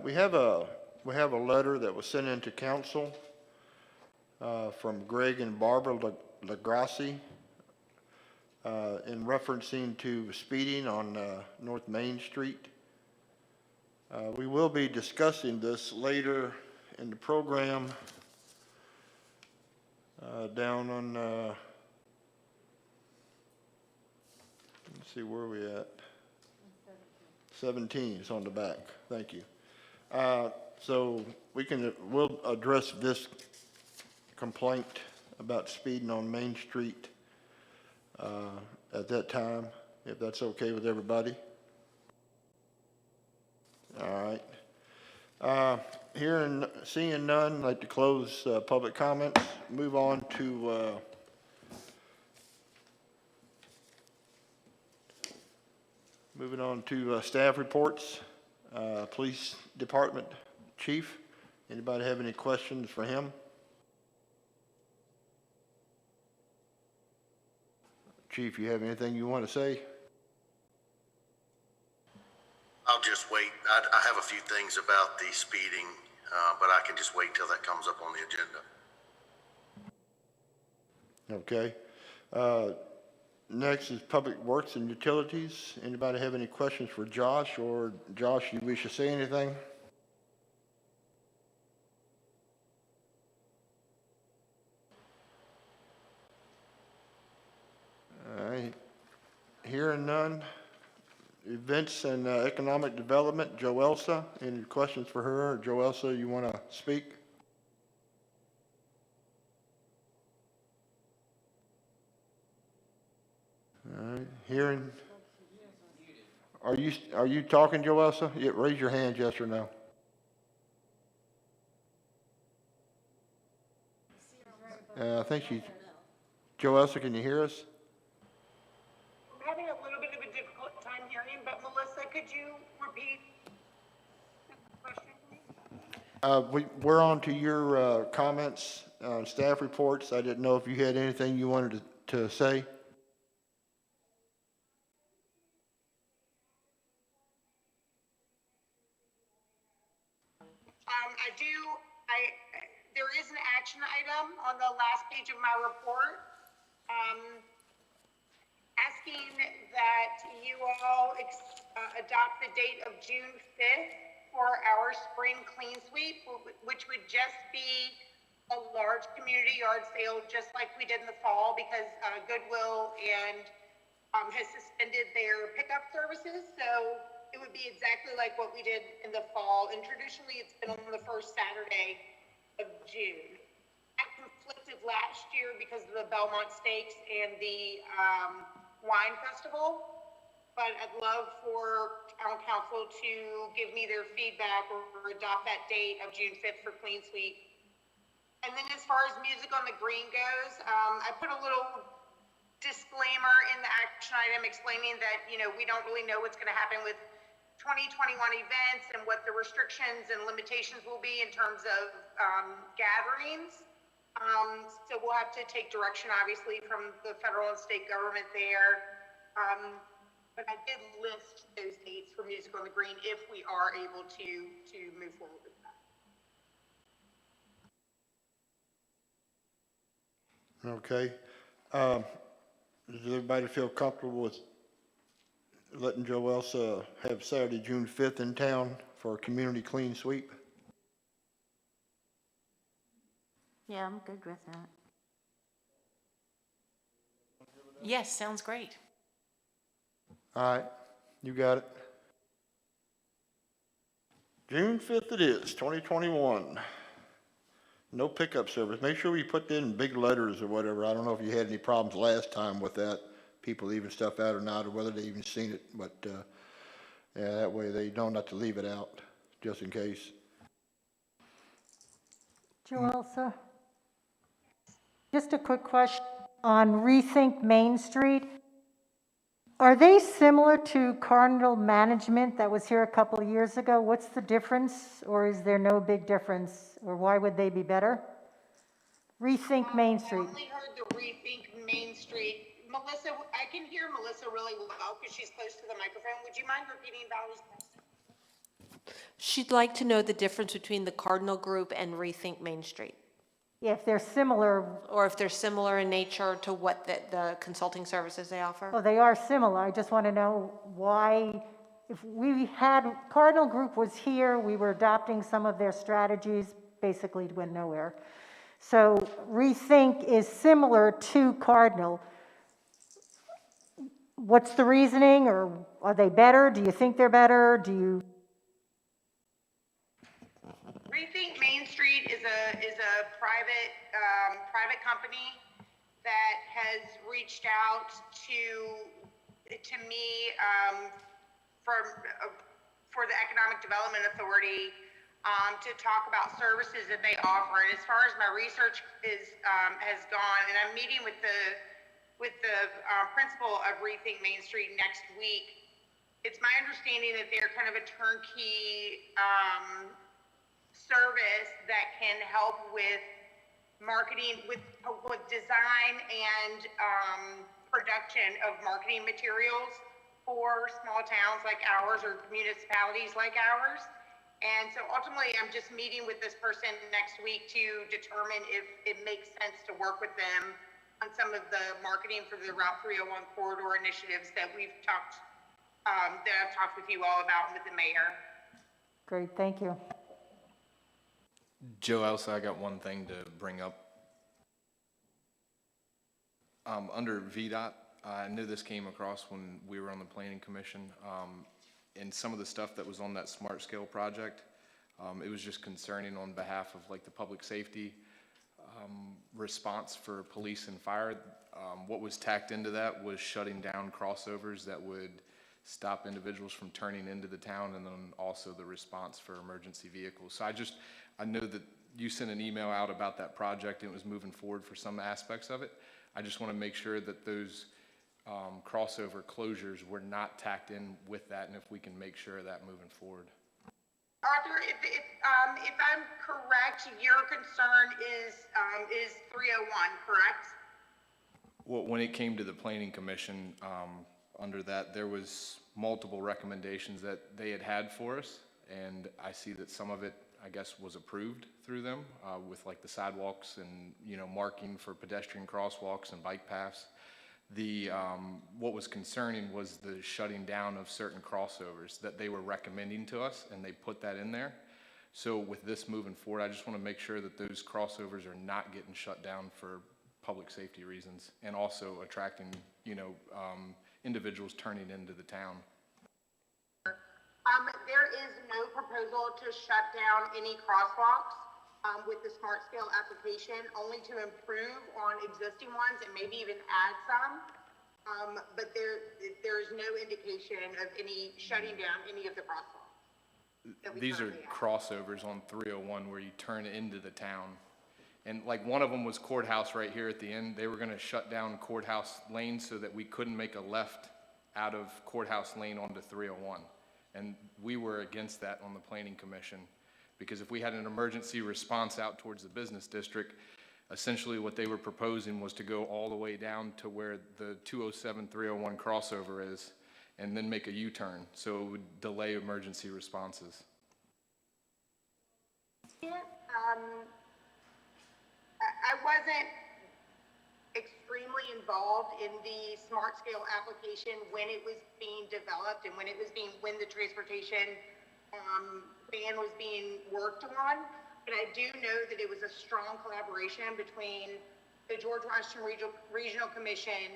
We have a letter that was sent into council from Greg and Barbara LaGrassi in referencing to speeding on North Main Street. We will be discussing this later in the program down on, let's see, where are we at? 17 is on the back. Thank you. So we'll address this complaint about speeding on Main Street at that time, if that's okay with everybody. All right. Seeing none, I'd like to close public comments. Move on to moving on to staff reports. Police Department Chief, anybody have any questions for him? Chief, you have anything you want to say? I'll just wait. I have a few things about the speeding, but I can just wait till that comes up on the agenda. Okay. Next is Public Works and Utilities. Anybody have any questions for Josh? Or Josh, you wish to say anything? All right. Hearing none. Events and Economic Development, Joe Elsa. Any questions for her? Or Joe Elsa, you want to speak? All right, hearing. Are you talking, Joe Elsa? Yeah, raise your hand, yes or no. I think she's. Joe Elsa, can you hear us? I'm having a little bit of a difficult time hearing, but Melissa, could you repeat the question for me? We're on to your comments, staff reports. I didn't know if you had anything you wanted to say. There is an action item on the last page of my report, asking that you all adopt the date of June 5th for our spring clean sweep, which would just be a large community yard sale, just like we did in the fall, because Goodwill and has suspended their pickup services. So it would be exactly like what we did in the fall. And traditionally, it's been on the first Saturday of June. That conflicted last year because of the Belmont Stakes and the wine festival. But I'd love for town council to give me their feedback or adopt that date of June 5th for Clean Sweep. And then as far as Music on the Green goes, I put a little disclaimer in the action item explaining that, we don't really know what's going to happen with 2021 events and what the restrictions and limitations will be in terms of gatherings. So we'll have to take direction, obviously, from the federal and state government there. But I did list those dates for Music on the Green if we are able to move forward with that. Okay. Does everybody feel comfortable with letting Joe Elsa have Saturday, June 5th in town for a community clean sweep? Yeah, I'm good with that. Yes, sounds great. All right, you got it. June 5th it is, 2021. No pickup service. Make sure we put that in big letters or whatever. I don't know if you had any problems last time with that, people leaving stuff out or not, or whether they even seen it, but, yeah, that way they know not to leave it out, just in case. Joe Elsa? Just a quick question on Rethink Main Street. Are they similar to Cardinal Management that was here a couple of years ago? What's the difference, or is there no big difference, or why would they be better? Rethink Main I Street. only heard the Rethink Main Street. Melissa, I can hear Melissa really well because she's close to the microphone. Would you mind repeating Valerie's question? She'd like to know the difference between the Cardinal Group and Rethink Main Street, If they're similar, or if they're similar in nature to what the consulting services they offer. oh, they are similar. I just want to know why, if we had, Cardinal Group was here, we were adopting some of their strategies, basically went nowhere. So Rethink is similar to Cardinal. What's the reasoning, or are they better? Do you think they're better? Do you? Rethink Main Street is a private company that has reached out to me for the Economic Development Authority to talk about services that they offer. And as far as my research has gone, and I'm meeting with the principal of Rethink Main Street next week, it's my understanding that they're kind of a turnkey service that can help with marketing, with design and production of marketing materials for small towns like ours or municipalities like ours. And so ultimately, I'm just meeting with this person next week to determine if it makes sense to work with them on some of the marketing for the Route 301 corridor initiatives that I've talked with you all about with the mayor. Great, thank you. Joe Elsa, I got one thing to bring up. Under VDOT, I knew this came across when we were on the planning commission, and some of the stuff that was on that smart scale project, it was just concerning on behalf of like the public safety response for police and fire. What was tacked into that was shutting down crossovers that would stop individuals from turning into the town, and then also the response for emergency vehicles. So I know that you sent an email out about that project and it was moving forward for some aspects of it. I just want to make sure that those crossover closures were not tacked in with that, and if we can make sure of that moving forward. Arthur, if I'm correct, your concern is 301, correct? Well, when it came to the planning commission, under that, there was multiple recommendations that they had for us, and I see that some of it, I guess, was approved through them, with like the sidewalks and, marking for pedestrian crosswalks and bike paths. What was concerning was the shutting down of certain crossovers that they were recommending to us, and they put that in there. So with this moving forward, I just want to make sure that those crossovers are not getting shut down for public safety reasons, and also attracting, individuals turning into the town. There is no proposal to shut down any crosswalks with the smart scale application, only to improve on existing ones and maybe even add some. But there is no indication of any shutting down any of the crosswalks. These are crossovers on 301 where you turn into the town. And like one of them was Courthouse right here at the end. They were going to shut down Courthouse Lane so that we couldn't make a left out of Courthouse Lane onto 301. And we were against that on the planning commission, because if we had an emergency response out towards the business district, essentially what they were proposing was to go all the way down to where the 207-301 crossover is, and then make a U-turn, so it would delay emergency responses. I wasn't extremely involved in the smart scale application when it was being developed and when the transportation ban was being worked on. But I do know that it was a strong collaboration between the George Washington Regional Commission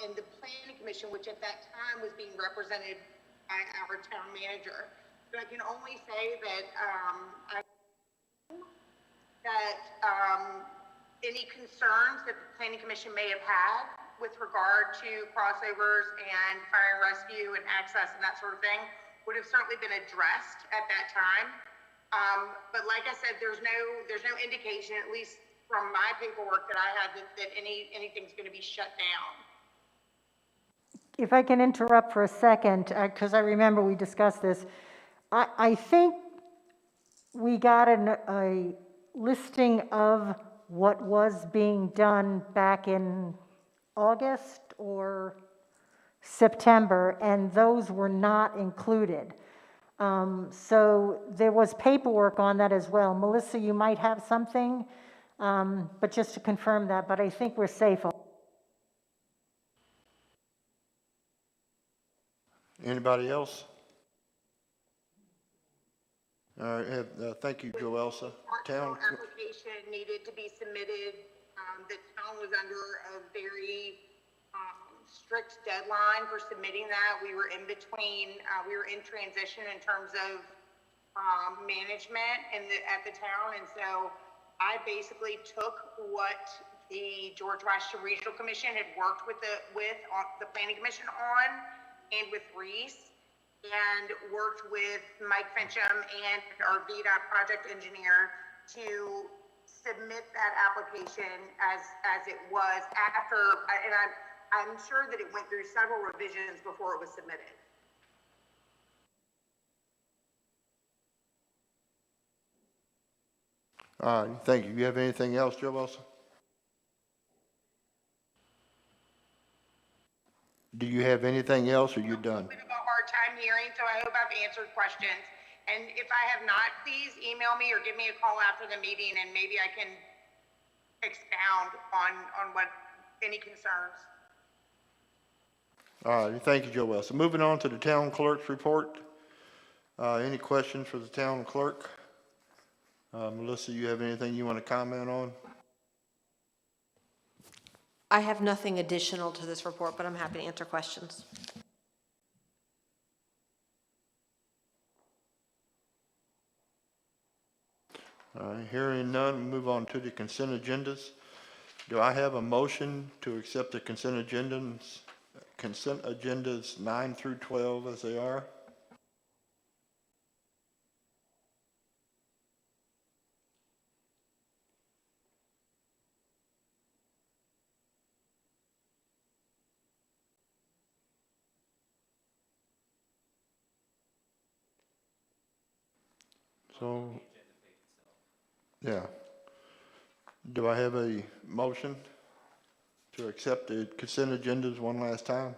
and the Planning Commission, which at that time was being represented by our town manager. So I can only say that any concerns that the Planning Commission may have had with regard to crossovers and fire and rescue and access and that sort of thing would have certainly been addressed at that time. But like I said, there's no indication, at least from my paperwork that I had, that anything's going to be shut down. If I can interrupt for a second, because I remember we discussed this. I think we got a listing of what was being done back in August or September, and those were not included. So there was paperwork on that as well. Melissa, you might have something, but just to confirm that, but I think we're safe. Anybody else? All right, thank you, Joelsa. Town, Application needed to be submitted. The town was under a very strict deadline for submitting that. We were in between, we were in transition in terms of management at the town. And so I basically took what the George Washington Regional Commission had worked with the Planning Commission on, and with Reese, and worked with Mike Fincham and our VDOT project engineer to submit that application as it was after, and I'm sure that it went through several revisions before it was submitted. all right, thank you. You have anything else, Joelsa? Do you have anything else, or you done? A bit of a hard time hearing, so I hope I've answered questions. And if I have not, please email me or give me a call after the meeting, and maybe I can expound on what any concerns. All right, thank you, Joelsa. Moving on to the town clerk's report. Any questions for the town clerk? Melissa, you have anything you want to comment on? I have nothing additional to this report, but I'm happy to answer questions. All right, hearing none, we move on to the consent agendas. Do I have a motion to accept the consent agendas 9 through 12 as they are? So, yeah. Do I have a motion to accept the consent agendas one last time?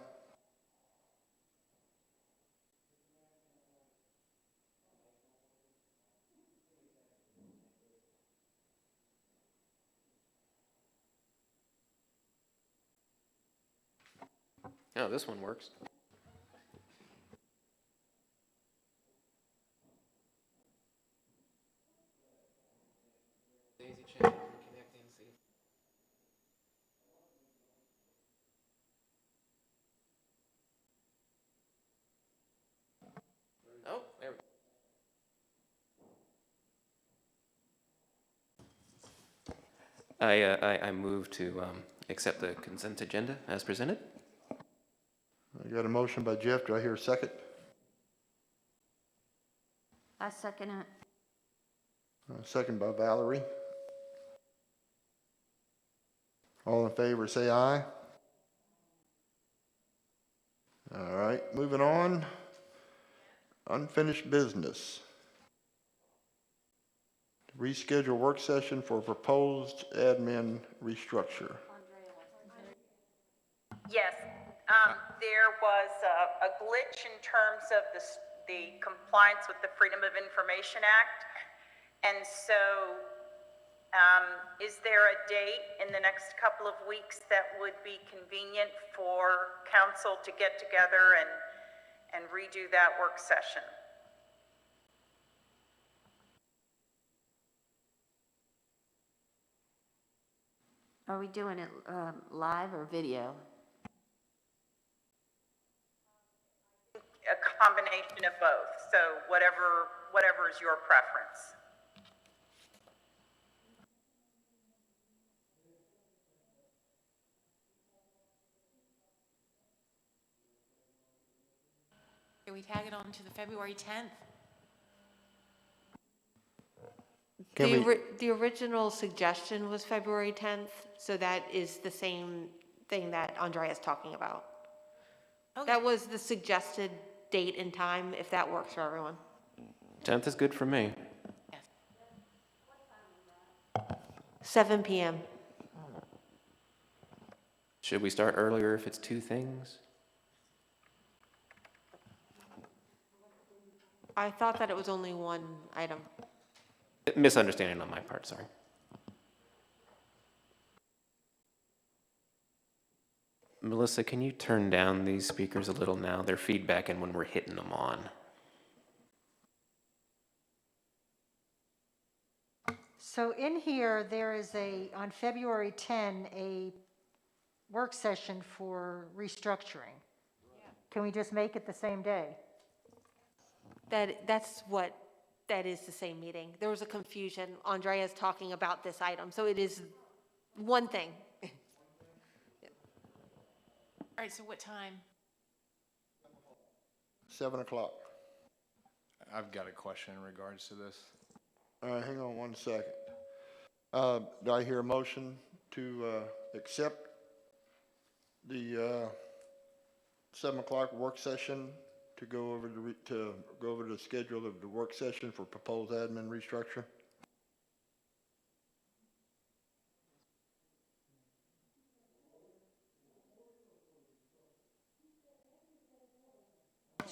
Oh, this one works. Oh, there we go. I move to accept the consent agenda as presented. I got a motion by Jeff. Do I hear a second? I second it. Second by Valerie. All in favor, say aye. All right, moving on. Unfinished business. Reschedule work session for proposed admin restructure. Yes, there was a glitch in terms of the compliance with the Freedom of Information Act. And so, is there a date in the next couple of weeks that would be convenient for council to get together and redo that work session? Are we doing it live or video? A combination of both, so whatever is your preference. Can we tag it on to the February 10th? Can we, The original suggestion was February 10th, so that is the same thing that Andrea is talking about. Okay. That was the suggested date and time, if that works for everyone. 10th is good for me. Yes. 7 PM. Should we start earlier if it's two things? I thought that it was only one item. Misunderstanding on my part, sorry. Melissa, can you turn down these speakers a little now? They're feedbacking when we're hitting them on. So in here, there is on February 10, a work session for restructuring. Can we just make it the same day? That is the same meeting. There was a confusion. Andrea's talking about this item, so it is one thing. All right, so what time? 7 o'clock. I've got a question in regards to this. All right, hang on one second. Do I hear a motion to accept the 7 o'clock work session to go over the schedule of the work session for proposed admin restructure?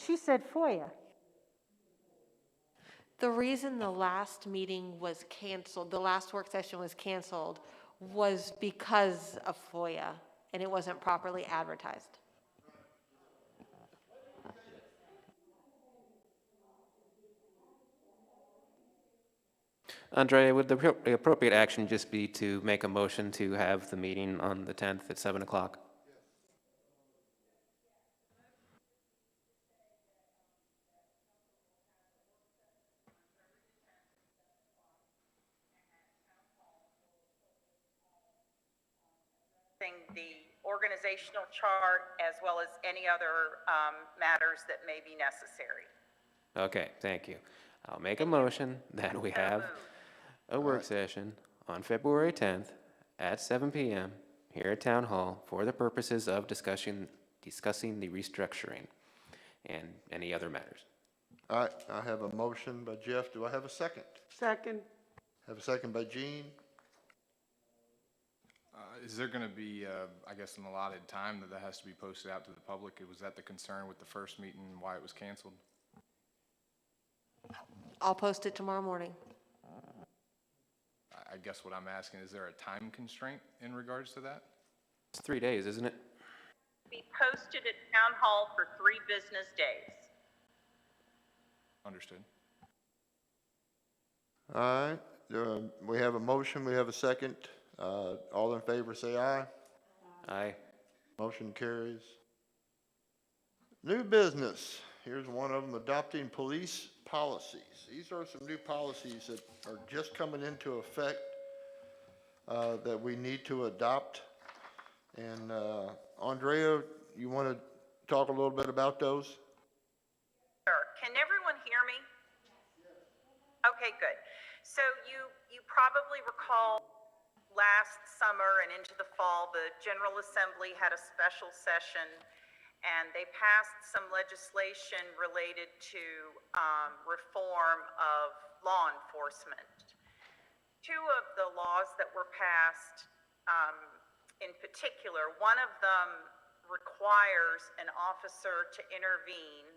She said FOIA. The reason the last meeting was canceled, the last work session was canceled, was because of FOIA, and it wasn't properly advertised. Andrea, would the appropriate action just be to make a motion to have the meeting on the 10th at 7 o'clock? The organizational chart as well as any other matters that may be necessary. Okay, thank you. I'll make a motion that we have a work session on February 10th at 7 PM here at Town Hall for the purposes of discussing the restructuring and any other matters. All right, I have a motion by Jeff. Do I have a second? Second. Have a second by Gene. Is there going to be, I guess, an allotted time that has to be posted out to the public? Was that the concern with the first meeting, why it was canceled? I'll post it tomorrow morning. I guess what I'm asking, is there a time constraint in regards to that? It's 3 days, isn't it? Be posted at Town Hall for 3 business days. Understood. All right, we have a motion, we have a second. All in favor, say aye. Aye. Motion carries. New business. Here's one of them, adopting police policies. These are some new policies that are just coming into effect that we need to adopt. And Andrea, you want to talk a little bit about those? Sure. Can everyone hear me? Okay, good. So you probably recall last summer and into the fall, the General Assembly had a special session and they passed some legislation related to reform of law enforcement. 2 of the laws that were passed in particular, one of them requires an officer to intervene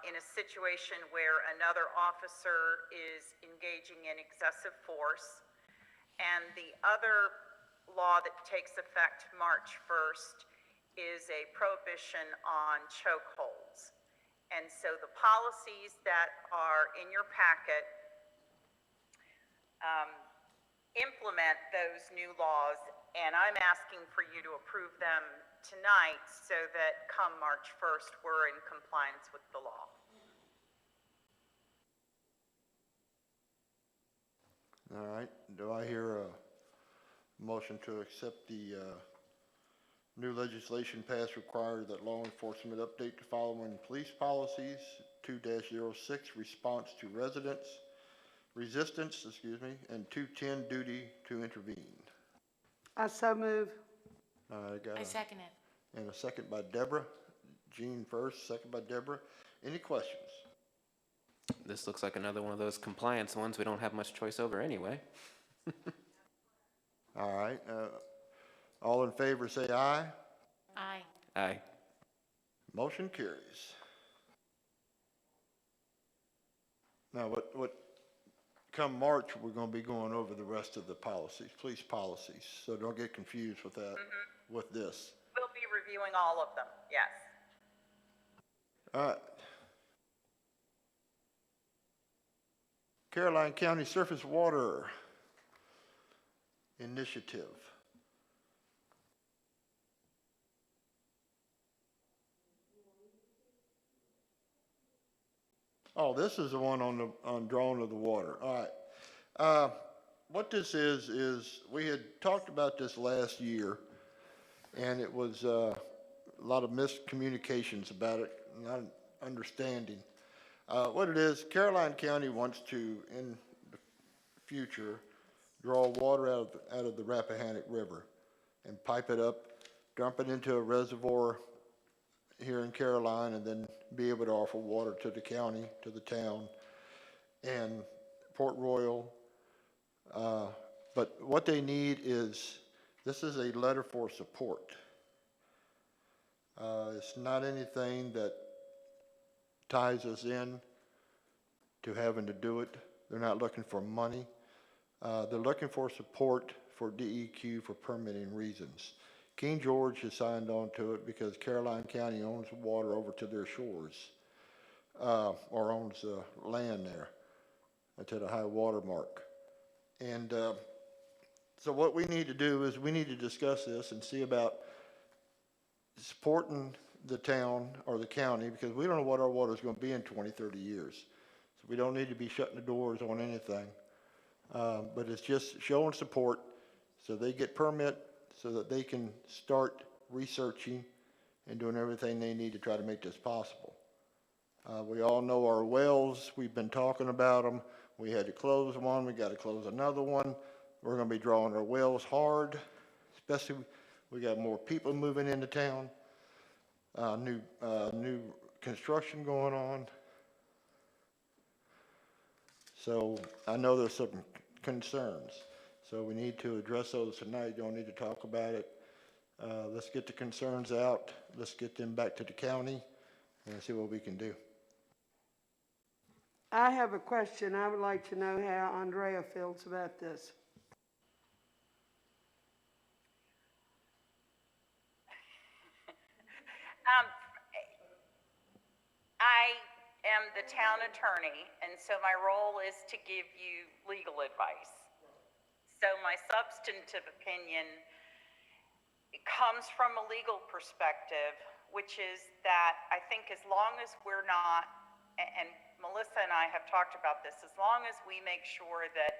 in a situation where another officer is engaging in excessive force. And the other law that takes effect March 1st is a prohibition on chokeholds. And so the policies that are in your packet implement those new laws, and I'm asking for you to approve them tonight so that come March 1st, we're in compliance with the law. All right, do I hear a motion to accept the new legislation passed required that law enforcement update the following police policies: 2-06, response to resistance, and 210, duty to intervene. I so move. All right, I got I second it. and a second by Deborah. Jean first, second by Deborah. Any questions? This looks like another one of those compliance ones we don't have much choice over anyway. All right, all in favor say aye. Aye. Aye. Motion carries. Now, come March, we're going to be going over the rest of the policies, police policies, so don't get confused with that, with this. We'll be reviewing all of them, yes. All right. Caroline County Surface Water Initiative. Oh, this is the one on drawing of the water. All right. What this is we had talked about this last year, and it was a lot of miscommunications about it, not understanding. What it is, Caroline County wants to, in the future, draw water out of the Rappahannock River and pipe it up, dump it into a reservoir here in Caroline, and then be able to offer water to the county, to the town, and Port Royal. But what they need is, this is a letter for support. It's not anything that ties us in to having to do it. They're not looking for money. They're looking for support for DEQ for permitting reasons. King George has signed on to it because Caroline County owns water over to their shores, or owns land there to the high water mark. And so what we need to do is we need to discuss this and see about supporting the town or the county, because we don't know what our water is going to be in 20, 30 years. So we don't need to be shutting the doors on anything. But it's just showing support so they get permit, so that they can start researching and doing everything they need to try to make this possible. We all know our wells. We've been talking about them. We had to close one. We got to close another one. We're going to be drawing our wells hard, especially we got more people moving into town. New construction going on. So I know there's some concerns. So we need to address those tonight. Don't need to talk about it. Let's get the concerns out. Let's get them back to the county and see what we can do. I have a question. I would like to know how Andrea feels about this. I am the town attorney, and so my role is to give you legal advice. So my substantive opinion comes from a legal perspective, which is that I think as long as we're not, and Melissa and I have talked about this, as long as we make sure that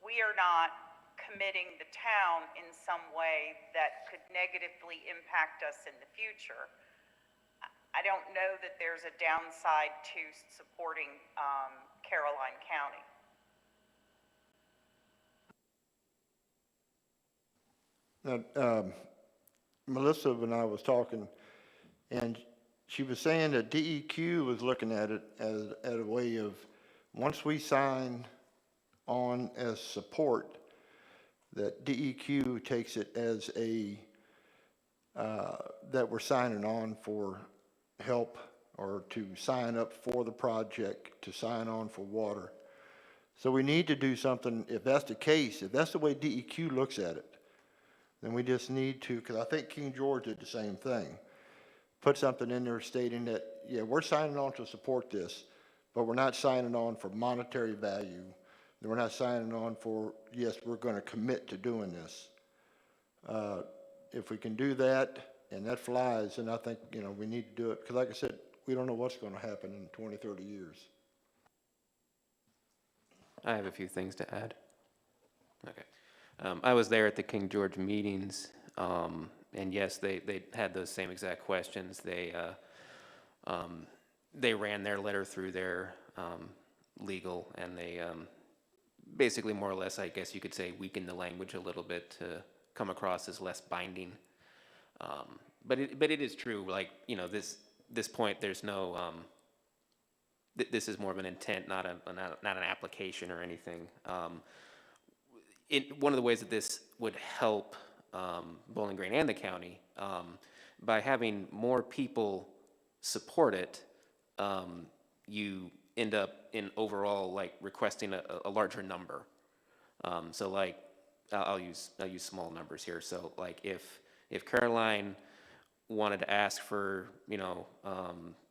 we are not committing the town in some way that could negatively impact us in the future, I don't know that there's a downside to supporting Caroline County. Now, Melissa and I was talking, and she was saying that DEQ was looking at it as a way of, once we sign on as support, that DEQ takes it as a that were signing on for help or to sign up for the project, to sign on for water. So we need to do something, if that's the case, if that's the way DEQ looks at it, then we just need to, because I think King George did the same thing, put something in there stating that, yeah, we're signing on to support this, but we're not signing on for monetary value. We're not signing on for, yes, we're going to commit to doing this. If we can do that and that flies, then I think, we need to do it. Because like I said, we don't know what's going to happen in 20, 30 years. I have a few things to add. Okay. I was there at the King George meetings, and yes, they had those same exact questions. They ran their letter through their legal, and they basically more or less, I guess you could say, weakened the language a little bit to come across as less binding. But it is true, like, this point, there's no, this is more of an intent, not an application or anything. One of the ways that this would help Bowling Green and the county, by having more people support it, you end up in overall like requesting a larger number. So like, I'll use small numbers here. So like if Caroline wanted to ask for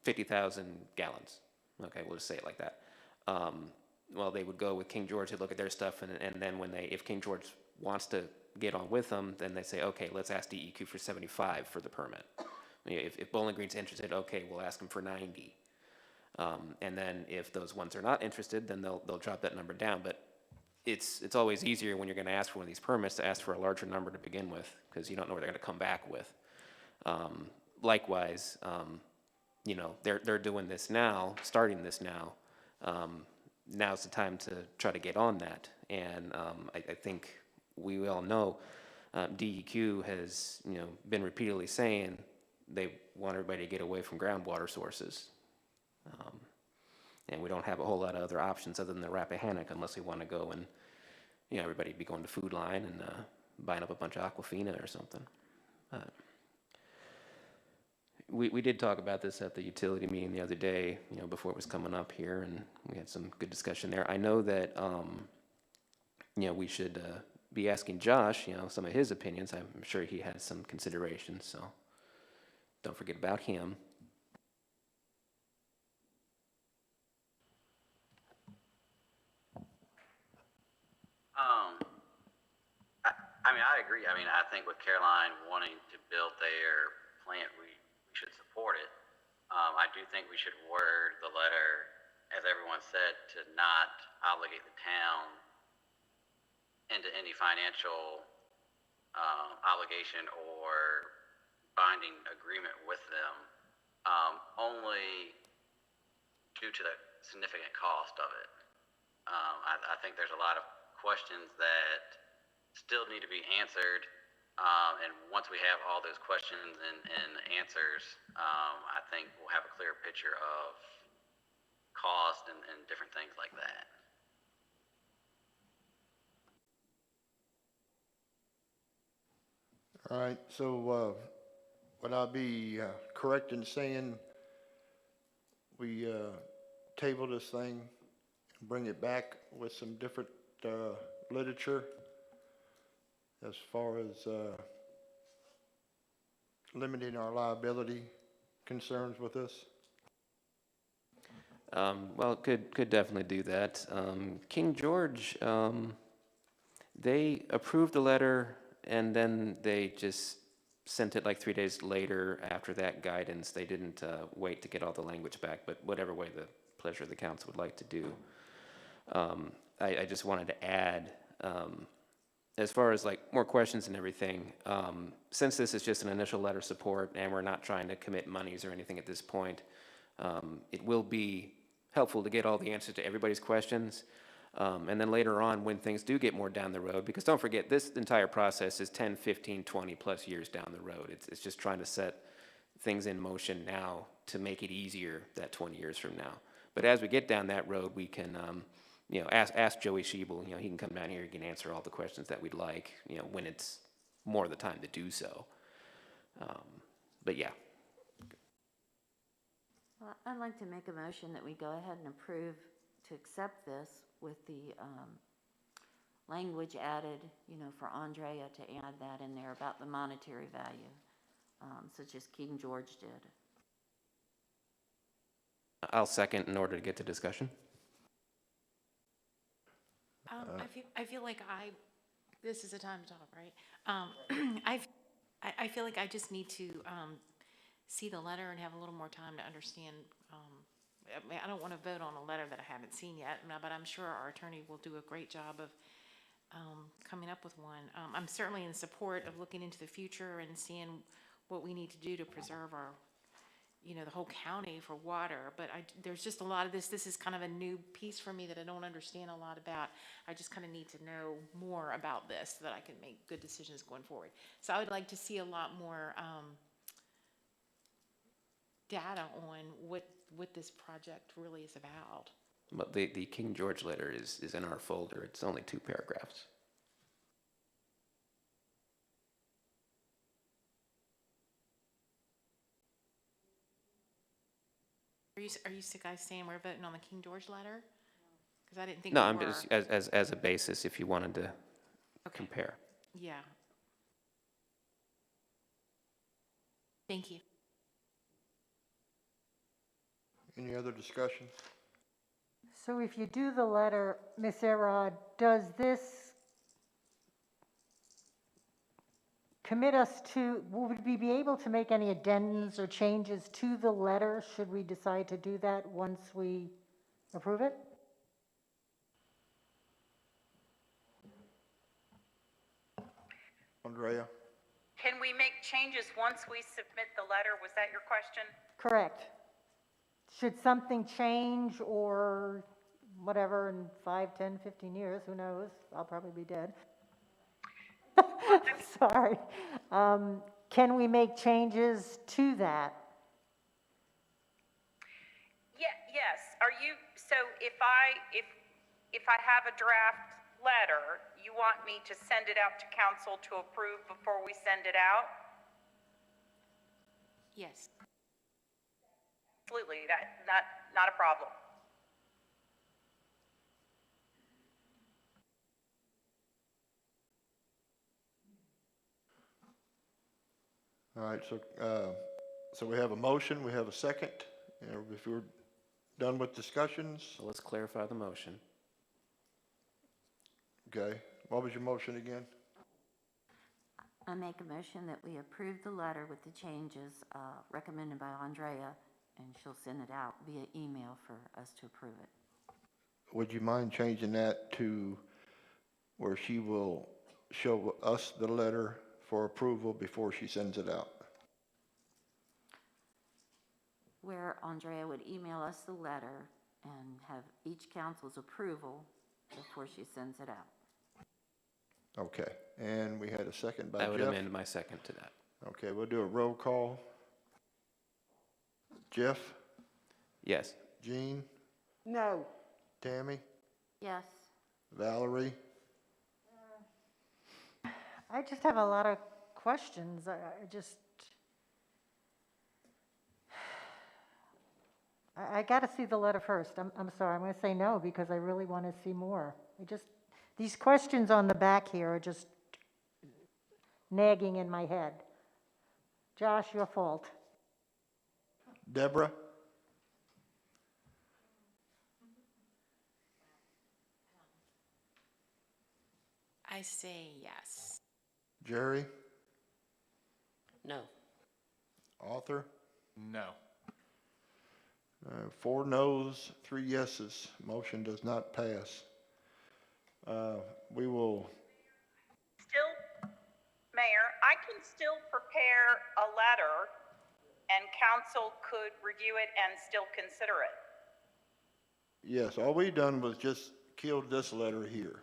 50,000 gallons, okay, we'll just say it like that. Well, they would go with King George to look at their stuff, and then if King George wants to get on with them, then they say, okay, let's ask DEQ for 75 for the permit. If Bowling Green's interested, okay, we'll ask them for 90. And then if those ones are not interested, then they'll drop that number down. But it's always easier when you're going to ask for one of these permits to ask for a larger number to begin with, because you don't know what they're going to come back with. Likewise, they're doing this now, starting this now. Now's the time to try to get on that. And I think we all know DEQ has been repeatedly saying they want everybody to get away from groundwater sources. And we don't have a whole lot of other options other than the Rappahannock, unless we want to go and, everybody be going to Food Line and buying up a bunch of Aquafina or something. We did talk about this at the utility meeting the other day, before it was coming up here, and we had some good discussion there. I know that, we should be asking Josh, some of his opinions. I'm sure he has some considerations, so don't forget about him. I agree. I think with Caroline wanting to build their plant, we should support it. I do think we should word the letter, as everyone said, to not obligate the town into any financial obligation or binding agreement with them, only due to the significant cost of it. I think there's a lot of questions that still need to be answered, and once we have all those questions and answers, I think we'll have a clear picture of cost and different things like that. All right, so would I be correct in saying we table this thing and bring it back with some different literature as far as limiting our liability concerns with this? Well, could definitely do that. King George, they approved the letter, and then they just sent it like 3 days later after that guidance. They didn't wait to get all the language back, but whatever way the pleasure of the council would like to do. I just wanted to add, as far as like more questions and everything, since this is just an initial letter of support and we're not trying to commit monies or anything at this point, it will be helpful to get all the answers to everybody's questions. And then later on, when things do get more down the road, because don't forget, this entire process is 10, 15, 20 plus years down the road. It's just trying to set things in motion now to make it easier that 20 years from now. But as we get down that road, we can, ask Joey Schiebel, he can come down here, he can answer all the questions that we'd like, when it's more of the time to do so. But yeah, Well, I'd like to make a motion that we go ahead and approve to accept this with the language added, for Andrea to add that in there about the monetary value, such as King George did. I'll second in order to get to discussion. I feel like this is the time to talk, right? I feel like I just need to see the letter and have a little more time to understand. I mean, I don't want to vote on a letter that I haven't seen yet, but I'm sure our attorney will do a great job of coming up with one. I'm certainly in support of looking into the future and seeing what we need to do to preserve our, the whole county for water. But there's just a lot of this. This is kind of a new piece for me that I don't understand a lot about. I just kind of need to know more about this so that I can make good decisions going forward. So I would like to see a lot more data on what this project really is about. But the King George letter is in our folder. It's only 2 paragraphs. Are you guys saying we're voting on the King George letter? Because I didn't think No, we I'm were. just, as a basis, if you wanted to compare. Yeah. Thank you. Any other discussion? So if you do the letter, Ms. Erod, does this commit us to, would we be able to make any addendums or changes to the letter should we decide to do that once we approve it? Andrea? Can we make changes once we submit the letter? Was that your question? Correct. Should something change or whatever in 5, 10, 15 years, who knows? I'll probably be dead. Sorry. Can we make changes to that? Yes. So if I have a draft letter, you want me to send it out to council to approve before we send it out? Yes. Absolutely, not a problem. All right, so we have a motion, we have a second. If we're done with discussions, So let's clarify the motion. okay. What was your motion again? I make a motion that we approve the letter with the changes recommended by Andrea, and she'll send it out via email for us to approve it. Would you mind changing that to where she will show us the letter for approval before she sends it out? Where Andrea would email us the letter and have each council's approval before she sends it out. Okay, and we had a second by I Jeff. would amend my second to that. Okay, we'll do a roll call. Jeff? Yes. Jean? No. Tammy? Yes. Valerie? I just have a lot of questions. I got to see the letter first. I'm sorry, I'm going to say no because I really want to see more. These questions on the back here are just nagging in my head. Josh, your fault. Deborah? I say yes. Jerry? No. Arthur? No. 4 noes, 3 yeses. Motion does not pass. We will, Mayor, I can still prepare a letter and council could review it and still consider it. yes, all we done was just killed this letter here.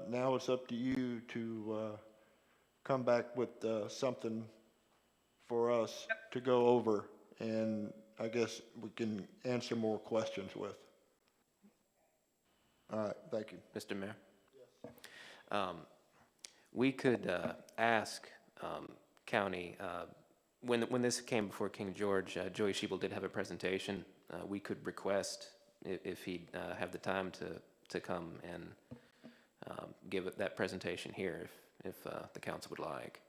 Now it's up to you to come back with something for us to go over, and I guess we can answer more questions with. All right, thank you. Mr. Mayor? We could ask County, when this came before King George, Joey Schiebel did have a presentation. We could request if he'd have the time to come and give it that presentation here if the council would like.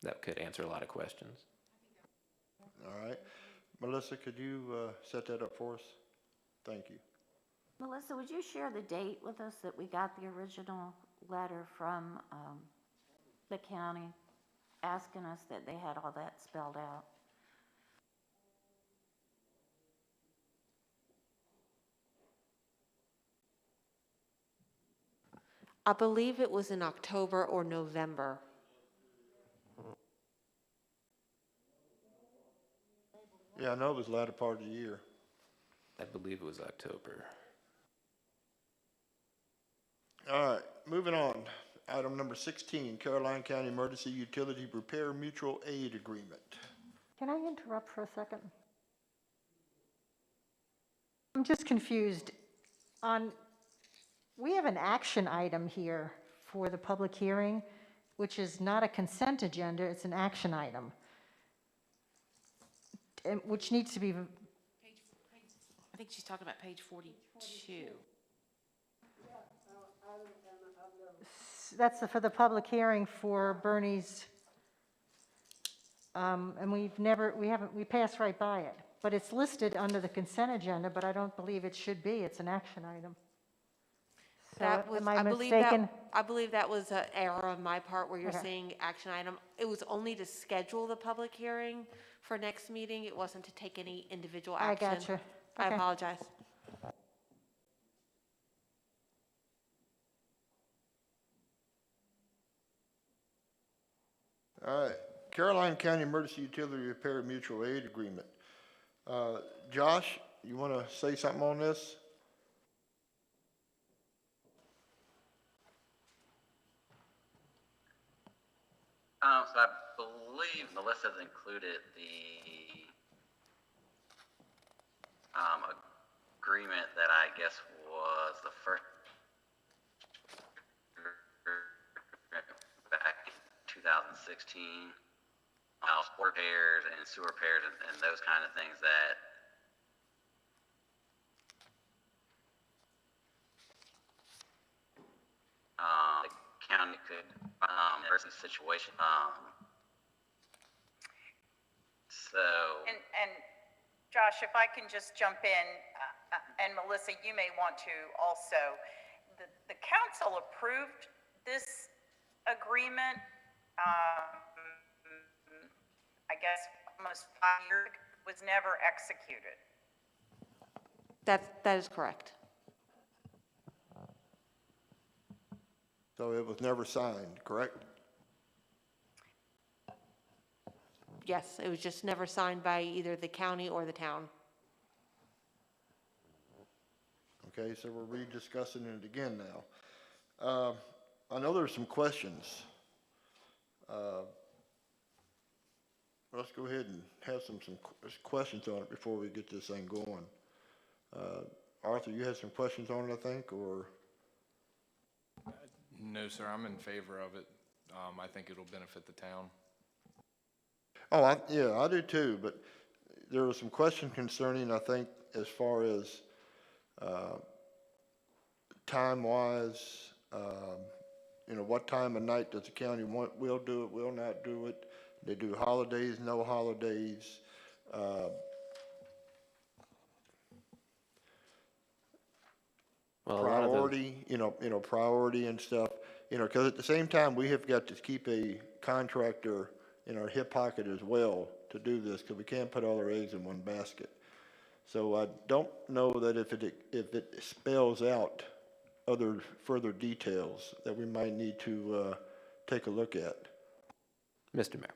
That could answer a lot of questions. All right. Melissa, could you set that up for us? Thank you. Melissa, would you share the date with us that we got the original letter from the county asking us that they had all that spelled out? I believe it was in October or November. Yeah, I know it was the latter part of the year. I believe it was October. All right, moving on. Item number 16, Caroline County Emergency Utility Repair Mutual Aid Agreement. Can I interrupt for a second? I'm just confused. We have an action item here for the public hearing, which is not a consent agenda, it's an action item, which needs to be, I think she's talking about page 42. that's for the public hearing for Bernie's, and we passed right by it. But it's listed under the consent agenda, but I don't believe it should be. It's an action item. So am I mistaken? I believe that was an error on my part where you're Okay. saying action item. It was only to schedule the public hearing for next meeting. It wasn't to take any individual I action. gotcha. I Okay. apologize. All right, Caroline County Emergency Utility Repair Mutual Aid Agreement. Josh, you want to say something on this? So I believe Melissa's included the agreement that I guess was the first back in 2016. Water repairs and sewer repairs and those kind of things that the county could versus situation. So And Josh, if I can just jump in, and Melissa, you may want to also, the council approved this agreement, I guess almost 5 years ago, was never executed. That is correct. So it was never signed, correct? Yes, it was just never signed by either the county or the town. Okay, so we're rediscussing it again now. I know there's some questions. Let's go ahead and have some questions on it before we get this thing going. Arthur, you had some questions on it, I think, or? No, sir, I'm in favor of it. I think it'll benefit the town. Oh, yeah, I do too, but there was some question concerning, I think, as far as time-wise, what time of night does the county will do it, will not do it? They do holidays, no holidays. Well, a lot of the- Priority, priority and stuff, because at the same time, we have got to keep a contractor in our hip pocket as well to do this, because we can't put all our eggs in one basket. So I don't know that if it spells out other further details that we might need to take a look at. Mr. Mayor.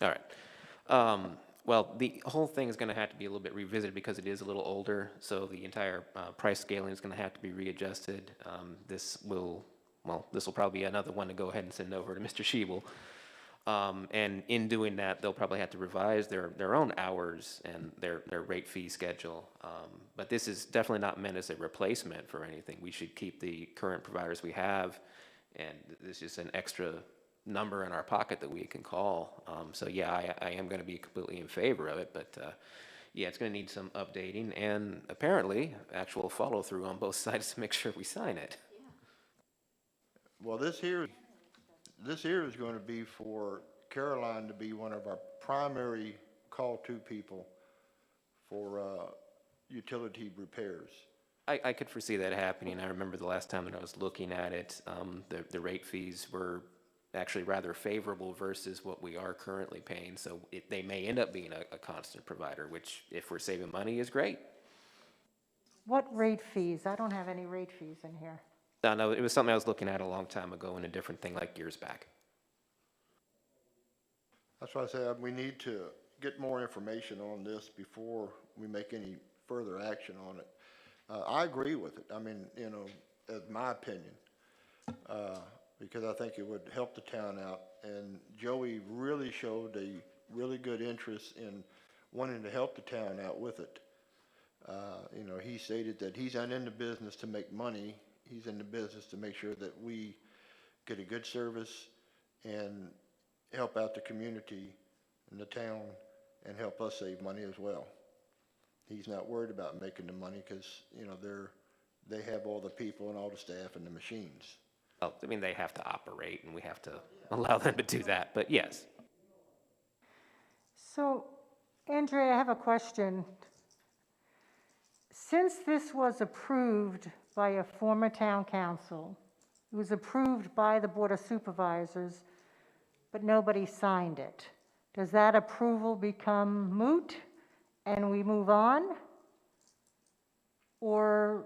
All right. Well, the whole thing is going to have to be a little bit revisited because it is a little older, so the entire price scaling is going to have to be readjusted. This will probably be another one to go ahead and send over to Mr. Schiebel. And in doing that, they'll probably have to revise their own hours and their rate fee schedule. But this is definitely not meant as a replacement for anything. We should keep the current providers we have, and this is an extra number in our pocket that we can call. So yeah, I am gonna be completely in favor of it, but, yeah, it's gonna need some updating and apparently actual follow-through on both sides to make sure we sign it. Well, this here is going to be for Caroline to be one of our primary call-to people for utility repairs. I could foresee that happening. I remember the last time that I was looking at it, the rate fees were actually rather favorable versus what we are currently paying. So they may end up being a constant provider, which if we're saving money is great. What rate fees? I don't have any rate fees in here. No, it was something I was looking at a long time ago in a different thing like years back. That's why I say we need to get more information on this before we make any further action on it. I agree with it. I mean, you know, as my opinion, because I think it would help the town out. And Joey really showed a really good interest in wanting to help the town out with it. You know, he stated that he's not in the business to make money. He's in the business to make sure that we get a good service and help out the community and the town and help us save money as well. He's not worried about making the money because, you know, they have all the people and all the staff and the machines. Well, I mean, they have to operate and we have to allow them to do that, but yes. So, Andrea, I have a question. Since this was approved by a former town council, it was approved by the Board of Supervisors, but nobody signed it, does that approval become moot and we move on? Or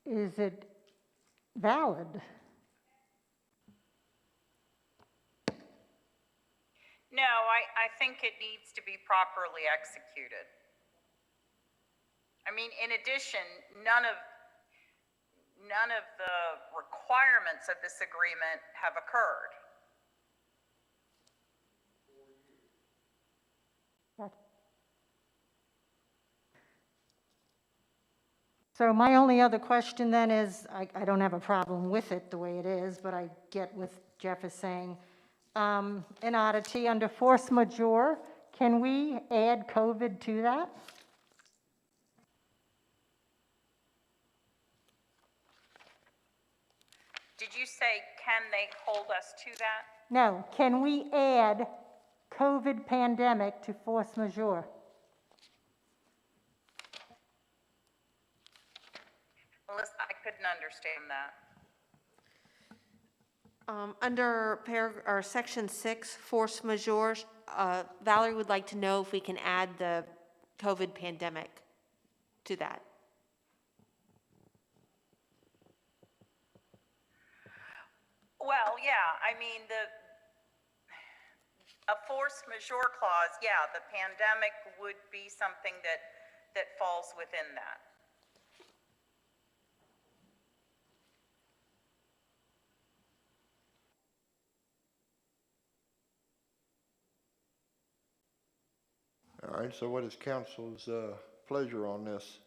is it valid? No, I think it needs to be properly executed. I mean, in addition, none of the requirements of this agreement have occurred. So my only other question then is, I don't have a problem with it the way it is, but I get what Jeff is saying. An oddity, under force majeure, can we add COVID to that? Did you say, can they hold us to that? No, can we add COVID pandemic to force majeure? Melissa, I couldn't understand that. Under section 6, force majeure, Valerie would like to know if we can add the COVID pandemic to that. Well, yeah, I mean, a force majeure clause, yeah, the pandemic would be something that falls within that. All right, so what is council's pleasure on this?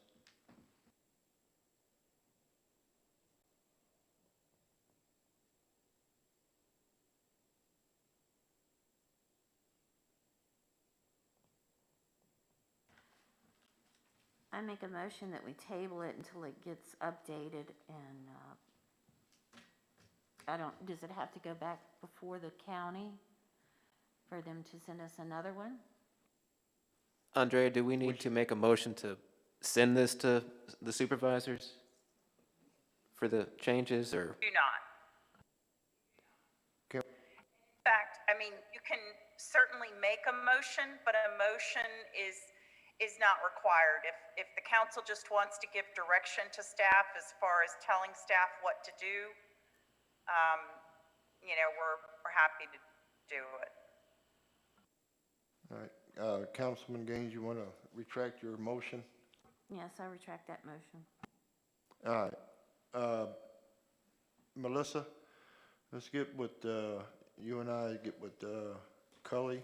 I make a motion that we table it until it gets updated and, does it have to go back before the county for them to send us another one? Andrea, do we need to make a motion to send this to the supervisors for the changes, or? Do not. Okay. In fact, I mean, you can certainly make a motion, but a motion is not required. If the council just wants to give direction to staff as far as telling staff what to do, you know, we're happy to do it. All right, Councilman Gaines, you want to retract your motion? Yes, I retract that motion. All right, Melissa, let's get with, you and I get with Cully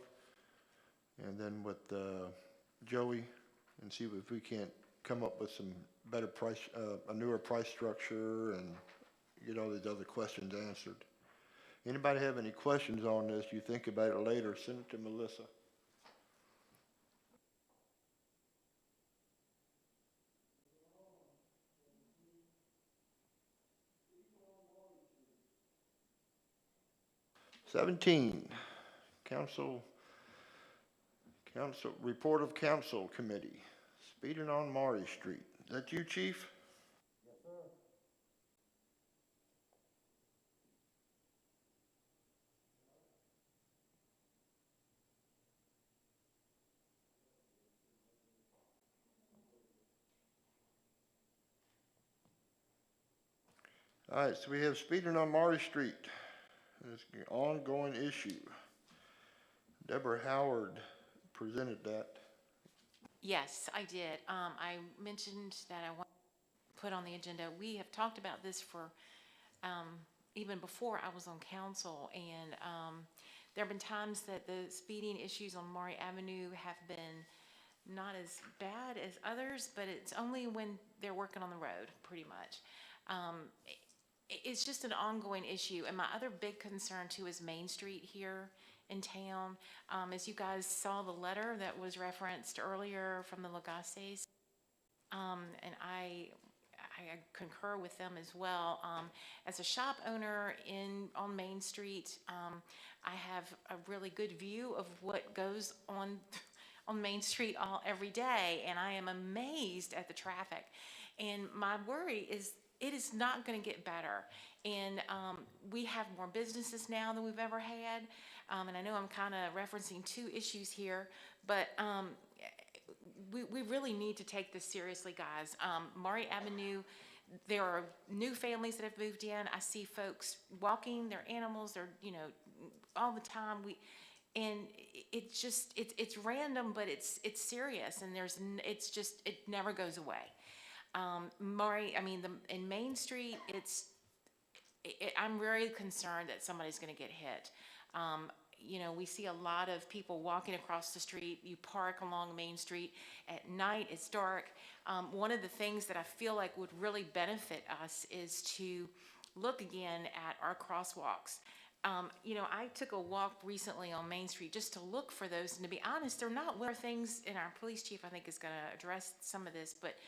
and then with Joey and see if we can't come up with some better price, a newer price structure and get all these other questions answered. Anybody have any questions on this? You think about it later, send it to Melissa. Seventeen, report of council committee, speeding on Maury Street. Is that you, chief? All right, so we have speeding on Maury Street. It's an ongoing issue. Deborah Howard presented that. Yes, I did. I mentioned that I want to put on the agenda. We have talked about this for, even before I was on council, and there have been times that the speeding issues on Maury Avenue have been not as bad as others, but it's only when they're working on the road, pretty much. It's just an ongoing issue. And my other big concern too is Main Street here in town. As you guys saw the letter that was referenced earlier from the Lagasse's, and I concur with them as well. As a shop owner on Main Street, I have a really good view of what goes on Main Street every day, and I am amazed at the traffic. And my worry is it is not going to get better. And we have more businesses now than we've ever had. And I know I'm kind of referencing two issues here, but we really need to take this seriously, guys. Maury Avenue, there are new families that have moved in. I see folks walking their animals, they're, all the time. And it's just, it's random, but it's serious, and it never goes away. In Main Street, I'm very concerned that somebody's going to get hit. We see a lot of people walking across the street. You park along Main Street at night, it's dark. One of the things that I feel like would really benefit us is to look again at our crosswalks. I took a walk recently on Main Street just to look for those, and to be honest, they're not where things, and our police chief, I think, is going to address some of this, but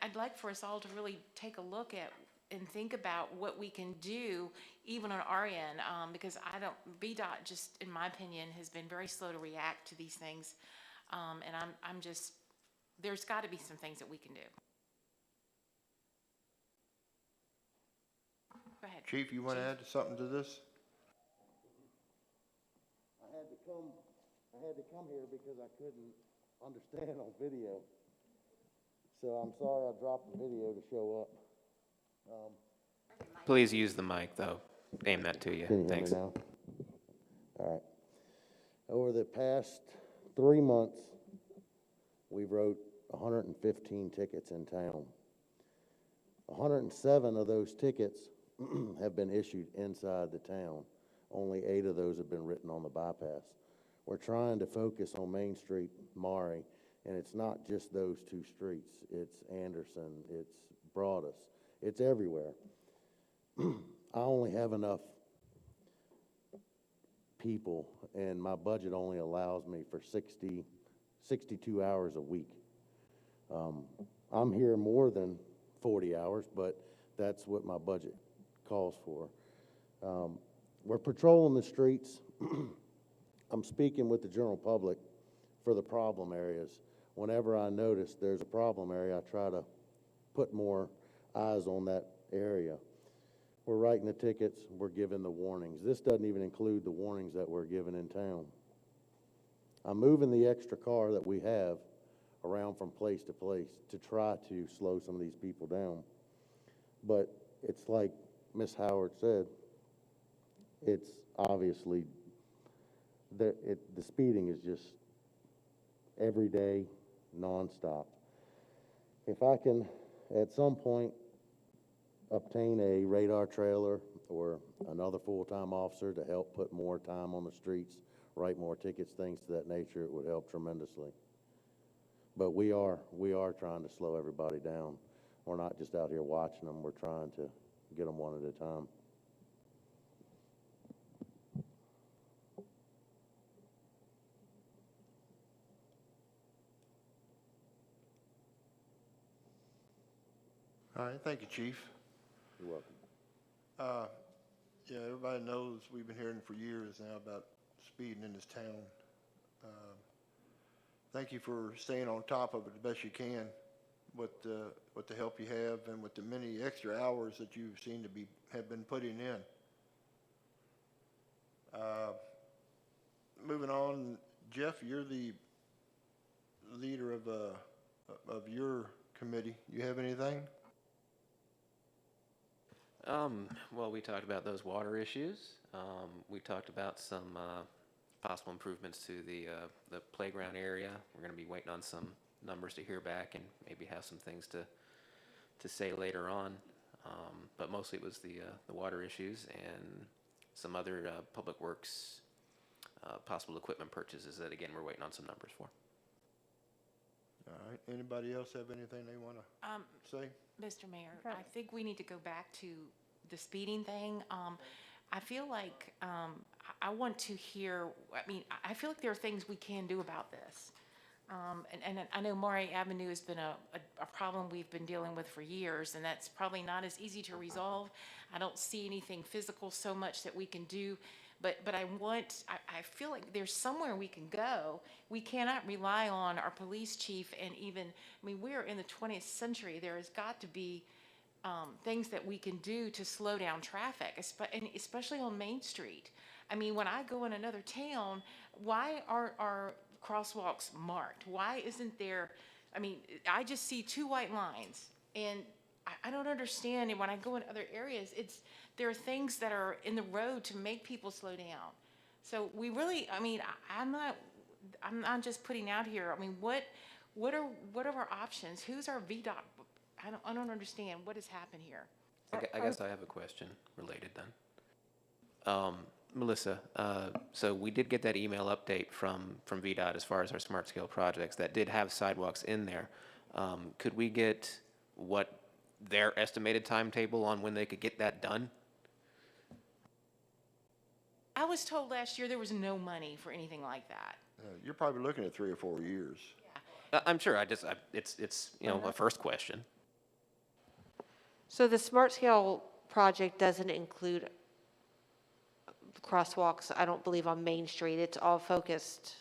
I'd like for us all to really take a look at and think about what we can do even on our end, because VDOT just, in my opinion, has been very slow to react to these things. And I'm just, there's got to be some things that we can do. Go ahead. Chief, you want to add something to this? I had to come here because I couldn't understand on video. So I'm sorry I dropped the video to show up. Please use the mic, though. Aim that to you. Can you Thanks. hear me now? All right. Over the past 3 months, we wrote 115 tickets in town. 107 of those tickets have been issued inside the town. Only 8 of those have been written on the bypass. We're trying to focus on Main Street, Maury, and it's not just those 2 streets. It's Anderson, it's Broadus, it's everywhere. I only have enough people, and my budget only allows me for 62 hours a week. I'm here more than 40 hours, but that's what my budget calls for. We're patrolling the streets. I'm speaking with the general public for the problem areas. Whenever I notice there's a problem area, I try to put more eyes on that area. We're writing the tickets, we're giving the warnings. This doesn't even include the warnings that we're given in town. I'm moving the extra car that we have around from place to place to try to slow some of these people down. But it's like Ms. Howard said, it's obviously, the speeding is just every day, nonstop. If I can, at some point, obtain a radar trailer or another full-time officer to help put more time on the streets, write more tickets, things to that nature, it would help tremendously. But we are trying to slow everybody down. We're not just out here watching them, we're trying to get them one at a time. All right, thank you, Chief. You're welcome. Yeah, everybody knows, we've been hearing for years now about speeding in this town. Thank you for staying on top of it the best you can with the help you have and with the many extra hours that you seem to have been putting in. Moving on, Jeff, you're the leader of your committee. You have anything? Well, we talked about those water issues. We talked about some possible improvements to the playground area. We're going to be waiting on some numbers to hear back and maybe have some things to say later on. But mostly it was the water issues and some other public works possible equipment purchases that, again, we're waiting on some numbers for. All right, anybody else have anything they want to say? Mr. Mayor, I think we need to go back to the speeding thing. I feel like I want to hear, I feel like there are things we can do about this. And I know Maury Avenue has been a problem we've been dealing with for years, and that's probably not as easy to resolve. I don't see anything physical so much that we can do, but I feel like there's somewhere we can go. We cannot rely on our police chief and even, we're in the 20th century. There has got to be things that we can do to slow down traffic, especially on Main Street. When I go in another town, why aren't our crosswalks marked? Why isn't there, I just see two white lines, and I don't understand. And when I go in other areas, there are things that are in the road to make people slow down. So we really, I'm not just putting out here. What are our options? Who's our VDOT? I don't understand what has happened here. I guess I have a question related then. Melissa, so we did get that email update from VDOT as far as our smart scale projects that did have sidewalks in there. Could we get what their estimated timetable on when they could get that done? I was told last year there was no money for anything like that. You're probably looking at 3 or 4 years. I'm sure. It's a first question. So the Smart Scale project doesn't include crosswalks, I don't believe, on Main Street. It's all focused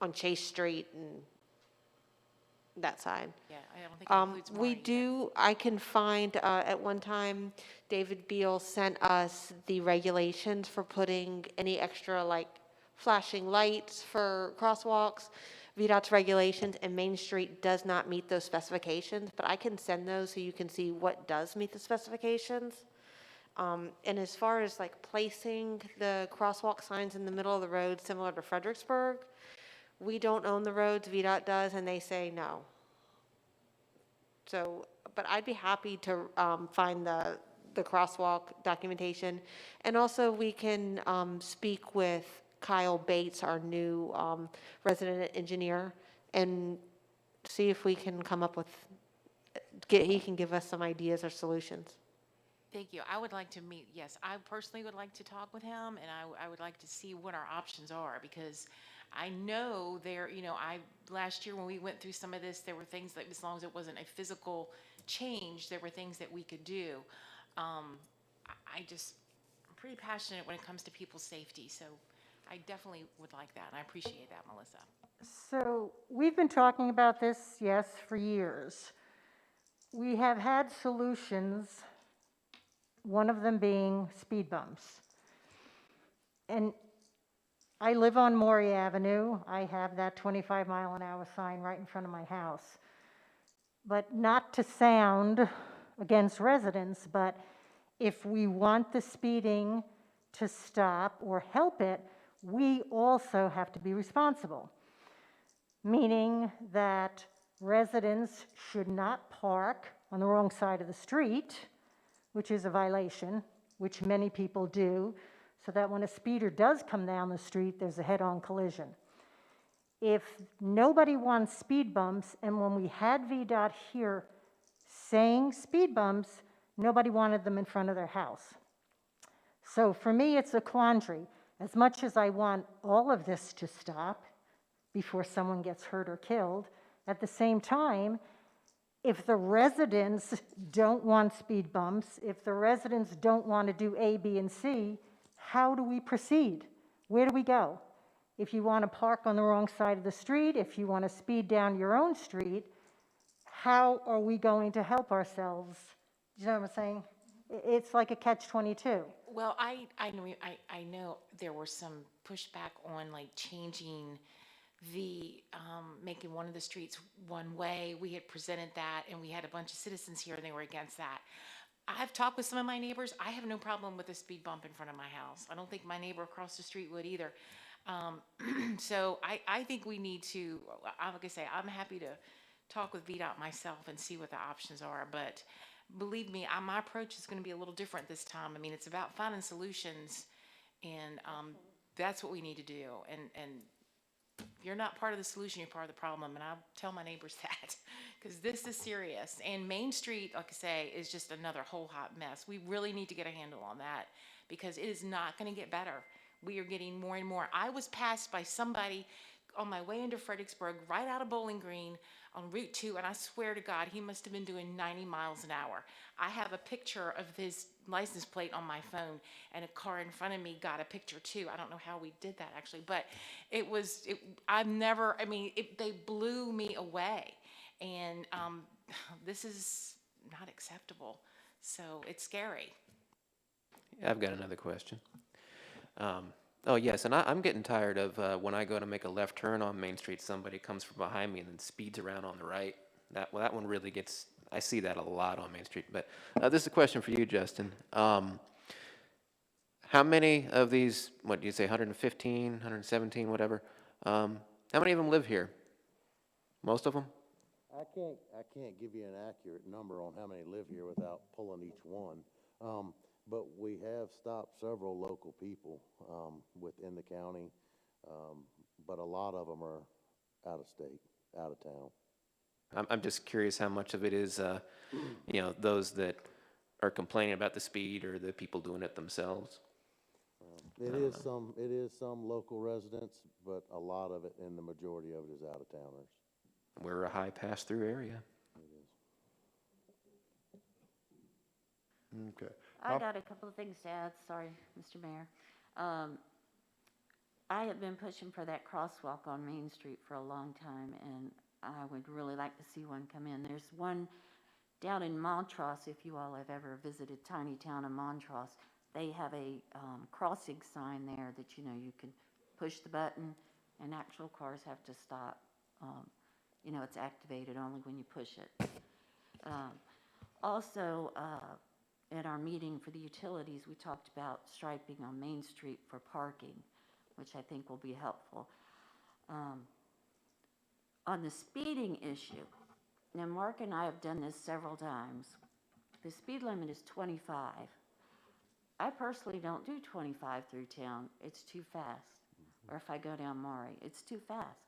on Chase Street and that side. Yeah, I don't think it includes We Maury. do, I can find, at one time, David Beal sent us the regulations for putting any extra, like, flashing lights for crosswalks, VDOT's regulations, and Main Street does not meet those specifications, but I can send those so you can see what does meet the specifications. And as far as like placing the crosswalk signs in the middle of the road, similar to Fredericksburg, we don't own the roads, VDOT does, and they say no. So, but I'd be happy to find the crosswalk documentation. And also we can speak with Kyle Bates, our new resident engineer, and see if we can come up with, he can give us some ideas or solutions. Thank you. I would like to meet, yes, I personally would like to talk with him, and I would like to see what our options are, because I know last year when we went through some of this, there were things that, as long as it wasn't a physical change, there were things that we could do. I'm pretty passionate when it comes to people's safety, so I definitely would like that, and I appreciate that, Melissa. So we've been talking about this, yes, for years. We have had solutions, one of them being speed bumps. And I live on Maury Avenue. I have that 25-mile-an-hour sign right in front of my house. But not to sound against residents, but if we want the speeding to stop or help it, we also have to be responsible. Meaning that residents should not park on the wrong side of the street, which is a violation, which many people do, so that when a speeder does come down the street, there's a head-on collision. If nobody wants speed bumps, and when we had VDOT here saying speed bumps, nobody wanted them in front of their house. So for me, it's a quandary. As much as I want all of this to stop before someone gets hurt or killed, at the same time, if the residents don't want speed bumps, if the residents don't want to do A, B, and C, how do we proceed? Where do we go? If you want to park on the wrong side of the street, if you want to speed down your own street, how are we going to help ourselves? Do you know what I'm saying? It's like a catch-22. Well, I know there were some pushback on like changing making one of the streets one way. We had presented that, and we had a bunch of citizens here, and they were against that. I've talked with some of my neighbors. I have no problem with a speed bump in front of my house. I don't think my neighbor across the street would either. So I think we need to, like I say, I'm happy to talk with VDOT myself and see what the options are, but believe me, my approach is going to be a little different this time. I mean, it's about finding solutions, and that's what we need to do. And if you're not part of the solution, you're part of the problem, and I'll tell my neighbors that, because this is serious. And Main Street, like I say, is just another whole hot mess. We really need to get a handle on that, because it is not going to get better. We are getting more and more. I was passed by somebody on my way into Fredericksburg, right out of Bowling Green on Route 2, and I swear to God, he must have been doing 90 miles an hour. I have a picture of his license plate on my phone, and a car in front of me got a picture too. I don't know how we did that actually, but they blew me away, and this is not acceptable. So it's scary. I've got another question. Oh, yes, and I'm getting tired of when I go to make a left turn on Main Street, somebody comes from behind me and then speeds around on the right. That one really gets, I see that a lot on Main Street. But this is a question for you, Justin. How many of these, what do you say, 115, 117, whatever, how many of them live here? Most of them? I can't give you an accurate number on how many live here without pulling each one. But we have stopped several local people within the county, but a lot of them are out of state, out of town. I'm just curious how much of it is, those that are complaining about the speed, or the people doing it themselves. It is some local residents, but a lot of it, and the majority of it is out of towners. We're a high pass-through area. Okay. I got a couple of things to add, sorry, Mr. Mayor. I have been pushing for that crosswalk on Main Street for a long time, and I would really like to see one come in. There's one down in Montrose, if you all have ever visited tiny town of Montrose. They have a crossing sign there that, you can push the button, and actual cars have to stop. It's activated only when you push it. Also, at our meeting for the utilities, we talked about striping on Main Street for parking, which I think will be helpful. On the speeding issue, now Mark and I have done this several times. The speed limit is 25. I personally don't do 25 through town. It's too fast. Or if I go down Maury, it's too fast.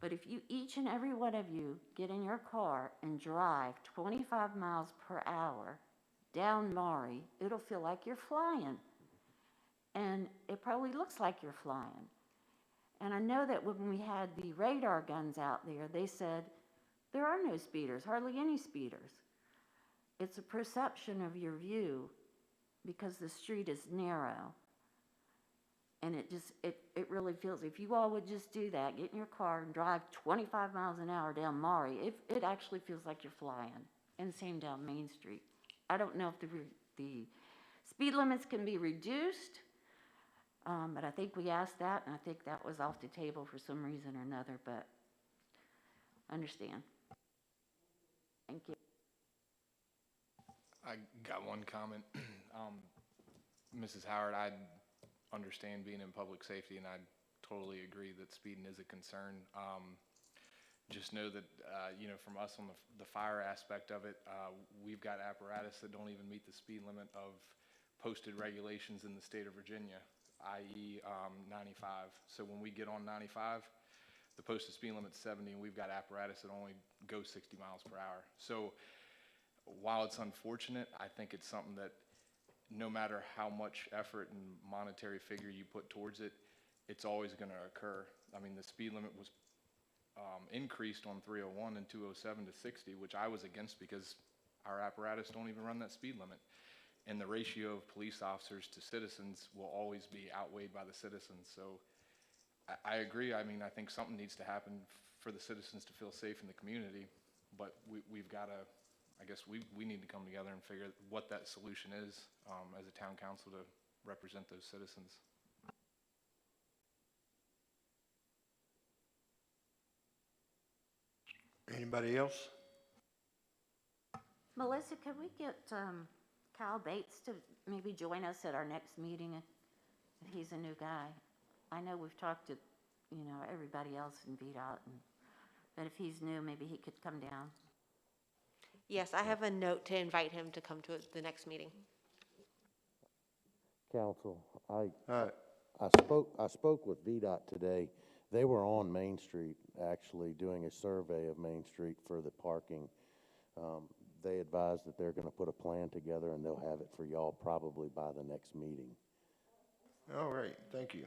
But if you, each and every one of you, get in your car and drive 25 miles per hour down Maury, it'll feel like you're flying. And it probably looks like you're flying. And I know that when we had the radar guns out there, they said there are no speeders, hardly any speeders. It's a perception of your view because the street is narrow. And it really feels, if you all would just do that, get in your car and drive 25 miles an hour down Maury, it actually feels like you're flying. And same down Main Street. I don't know if the speed limits can be reduced, but I think we asked that, and I think that was off the table for some reason or another, but understand. Thank you. I got one comment. Mrs. Howard, I understand being in public safety, and I totally agree that speeding is a concern. Just know that, from us on the fire aspect of it, we've got apparatus that don't even meet the speed limit of posted regulations in the state of Virginia, i.e. 95. So when we get on 95, the posted speed limit's 70, and we've got apparatus that only goes 60 miles per hour. So while it's unfortunate, I think it's something that no matter how much effort and monetary figure you put towards it, it's always going to occur. I mean, the speed limit was increased on 301 and 207 to 60, which I was against because our apparatus don't even run that speed limit. And the ratio of police officers to citizens will always be outweighed by the citizens. So I agree. I mean, I think something needs to happen for the citizens to feel safe in the community, but we've got to, I guess we need to come together and figure what that solution is as a town council to represent those citizens. Anybody else? Melissa, could we get Kyle Bates to maybe join us at our next meeting if he's a new guy? I know we've talked to, everybody else in VDOT, but if he's new, maybe he could come down. Yes, I have a note to invite him to come to the next meeting. Council, All right. I spoke with VDOT today. They were on Main Street, actually, doing a survey of Main Street for the parking. They advised that they're going to put a plan together, and they'll have it for y'all probably by the next meeting. All right, thank you.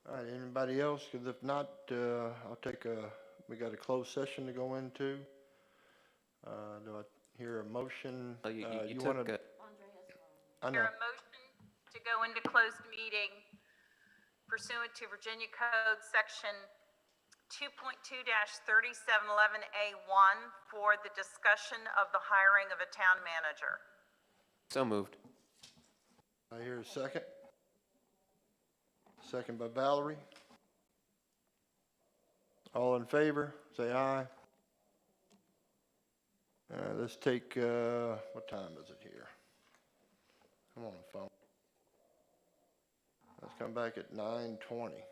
All right, anybody else? Because if not, I'll take we got a closed session to go into. Do I hear a motion? Oh, you wanna- took, I There know. a motion to go into closed meeting pursuant to Virginia Code Section 2.2-3711A1 for the discussion of the hiring of a town manager. so moved. I hear a second. Second by Valerie. All in favor, say aye. Let's take, what time is it here? Come on, phone. Let's come back at 9:20.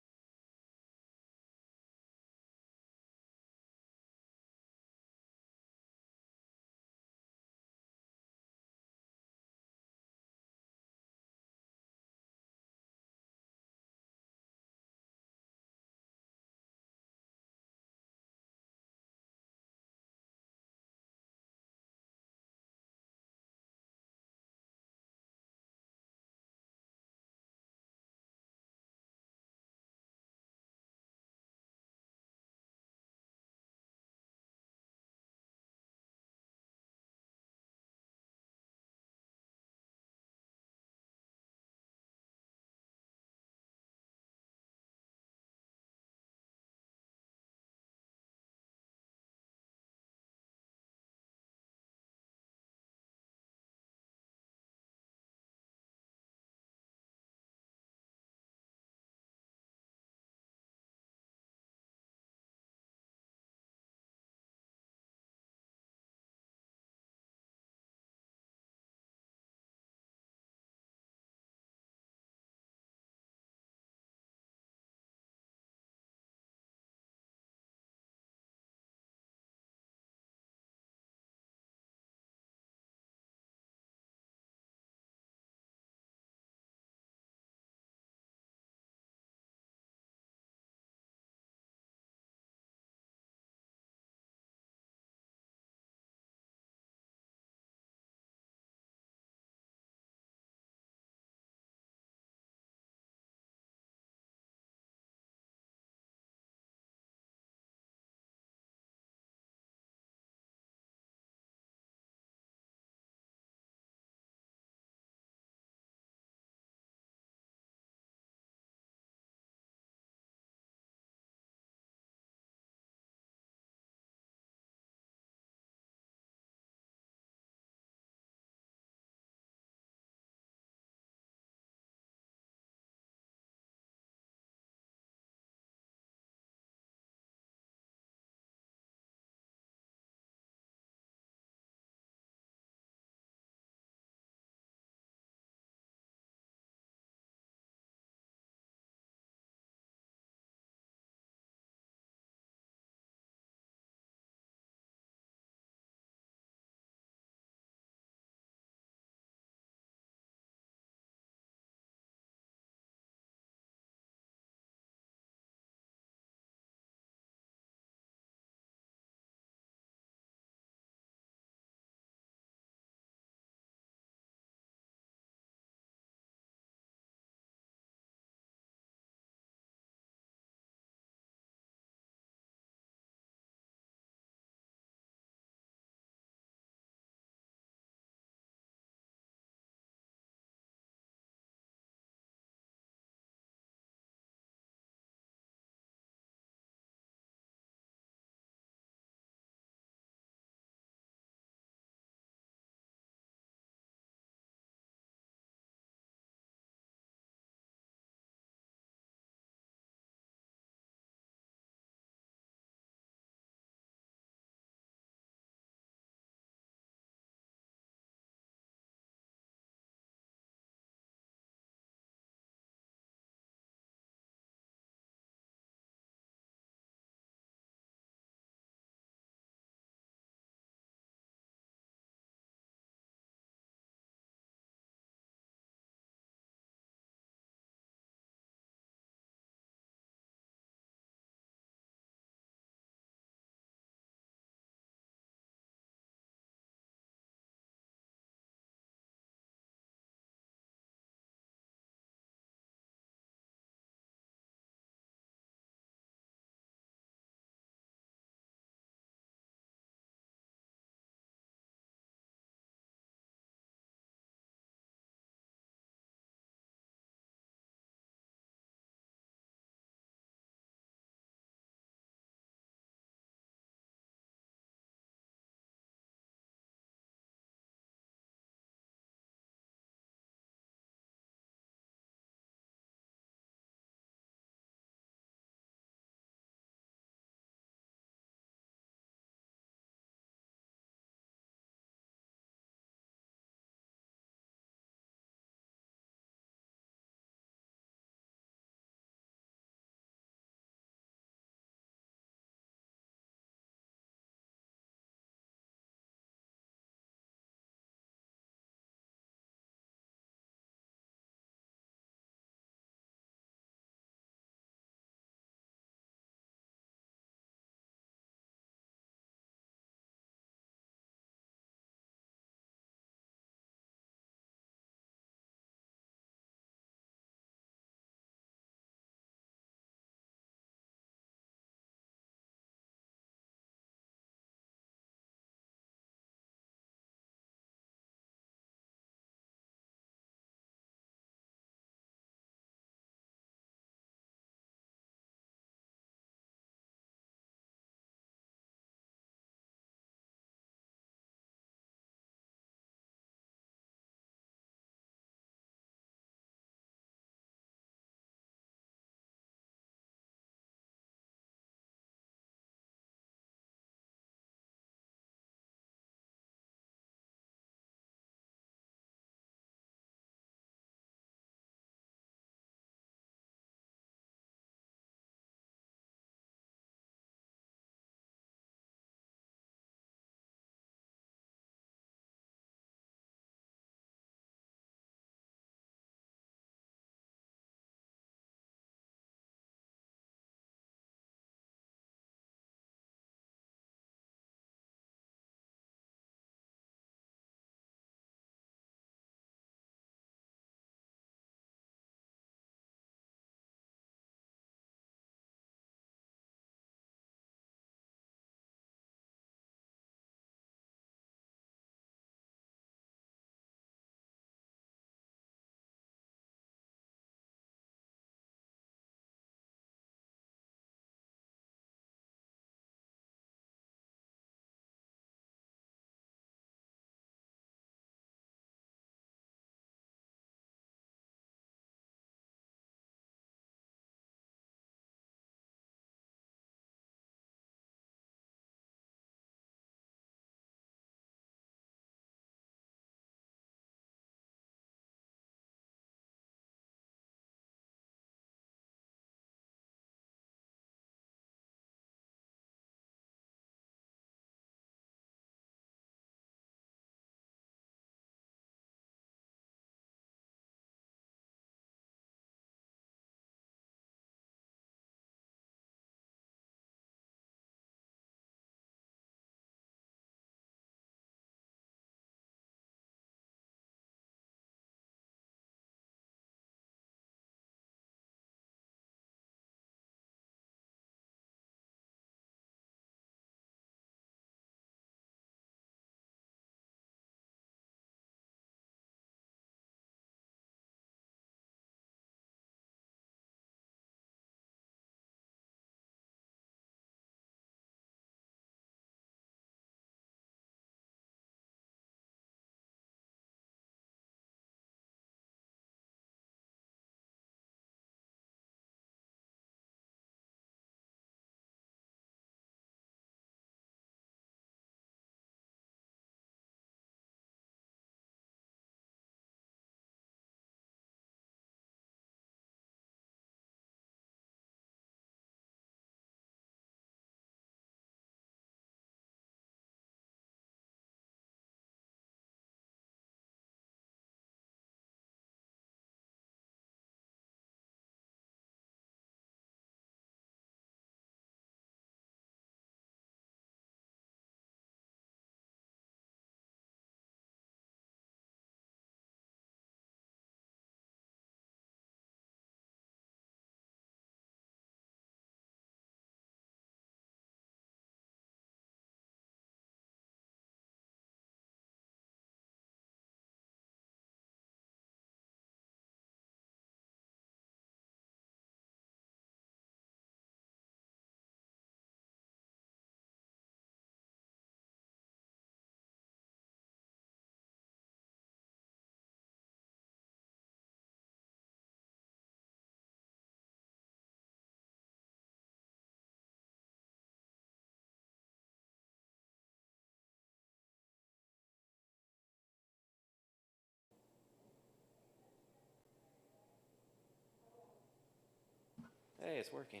Hey, it's working.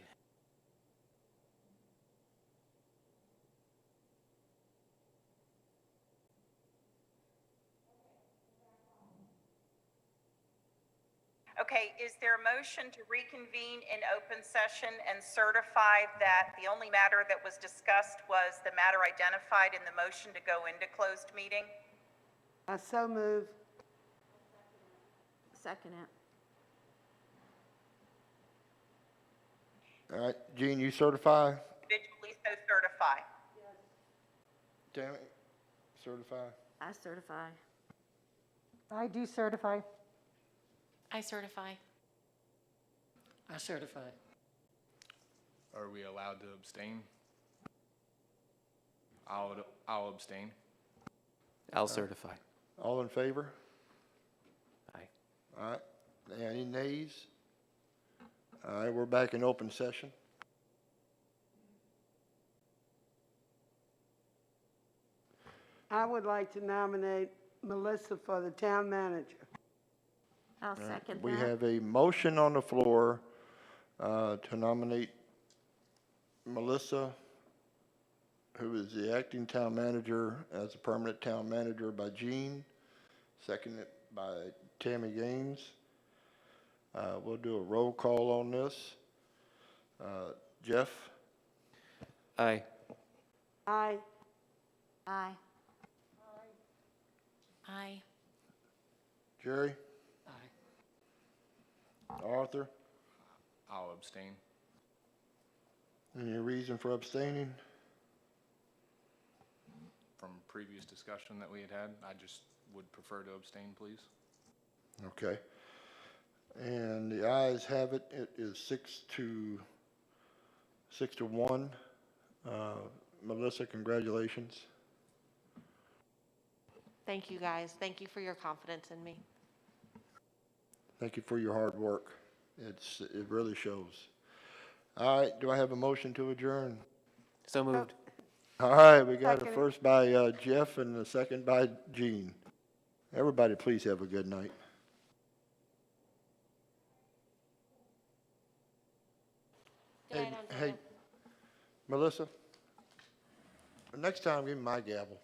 Okay, is there a motion to reconvene in open session and certify that the only matter that was discussed was the matter identified in the motion to go into closed meeting? I so move. Second it. All right, Gene, you certify? Individually so certify. Tammy, certify? I certify. I do certify. I certify. I certify. Are we allowed to abstain? I'll abstain. I'll certify. All in favor? Aye. All right, any nays? All right, we're back in open session. I would like to nominate Melissa for the town manager. I'll second that. We have a motion on the floor to nominate Melissa, who is the acting town manager, as a permanent town manager by Gene, seconded by Tammy Gaines. We'll do a roll call on this. Jeff? Aye. Aye. Aye. Aye. Jerry? Aye. Arthur? I'll abstain. Any reason for abstaining? From previous discussion that we had, I just would prefer to abstain, please. Okay. And the ayes have it. It is 6-1. Melissa, congratulations. Thank you, guys. Thank you for your confidence in me. Thank you for your hard work. It really shows. All right, do I have a motion to adjourn? So moved. All right, we got a Second. first by Jeff and a second by Gene. Everybody, please have a good night. Good night, Hey, Melissa, next time give me my gavel.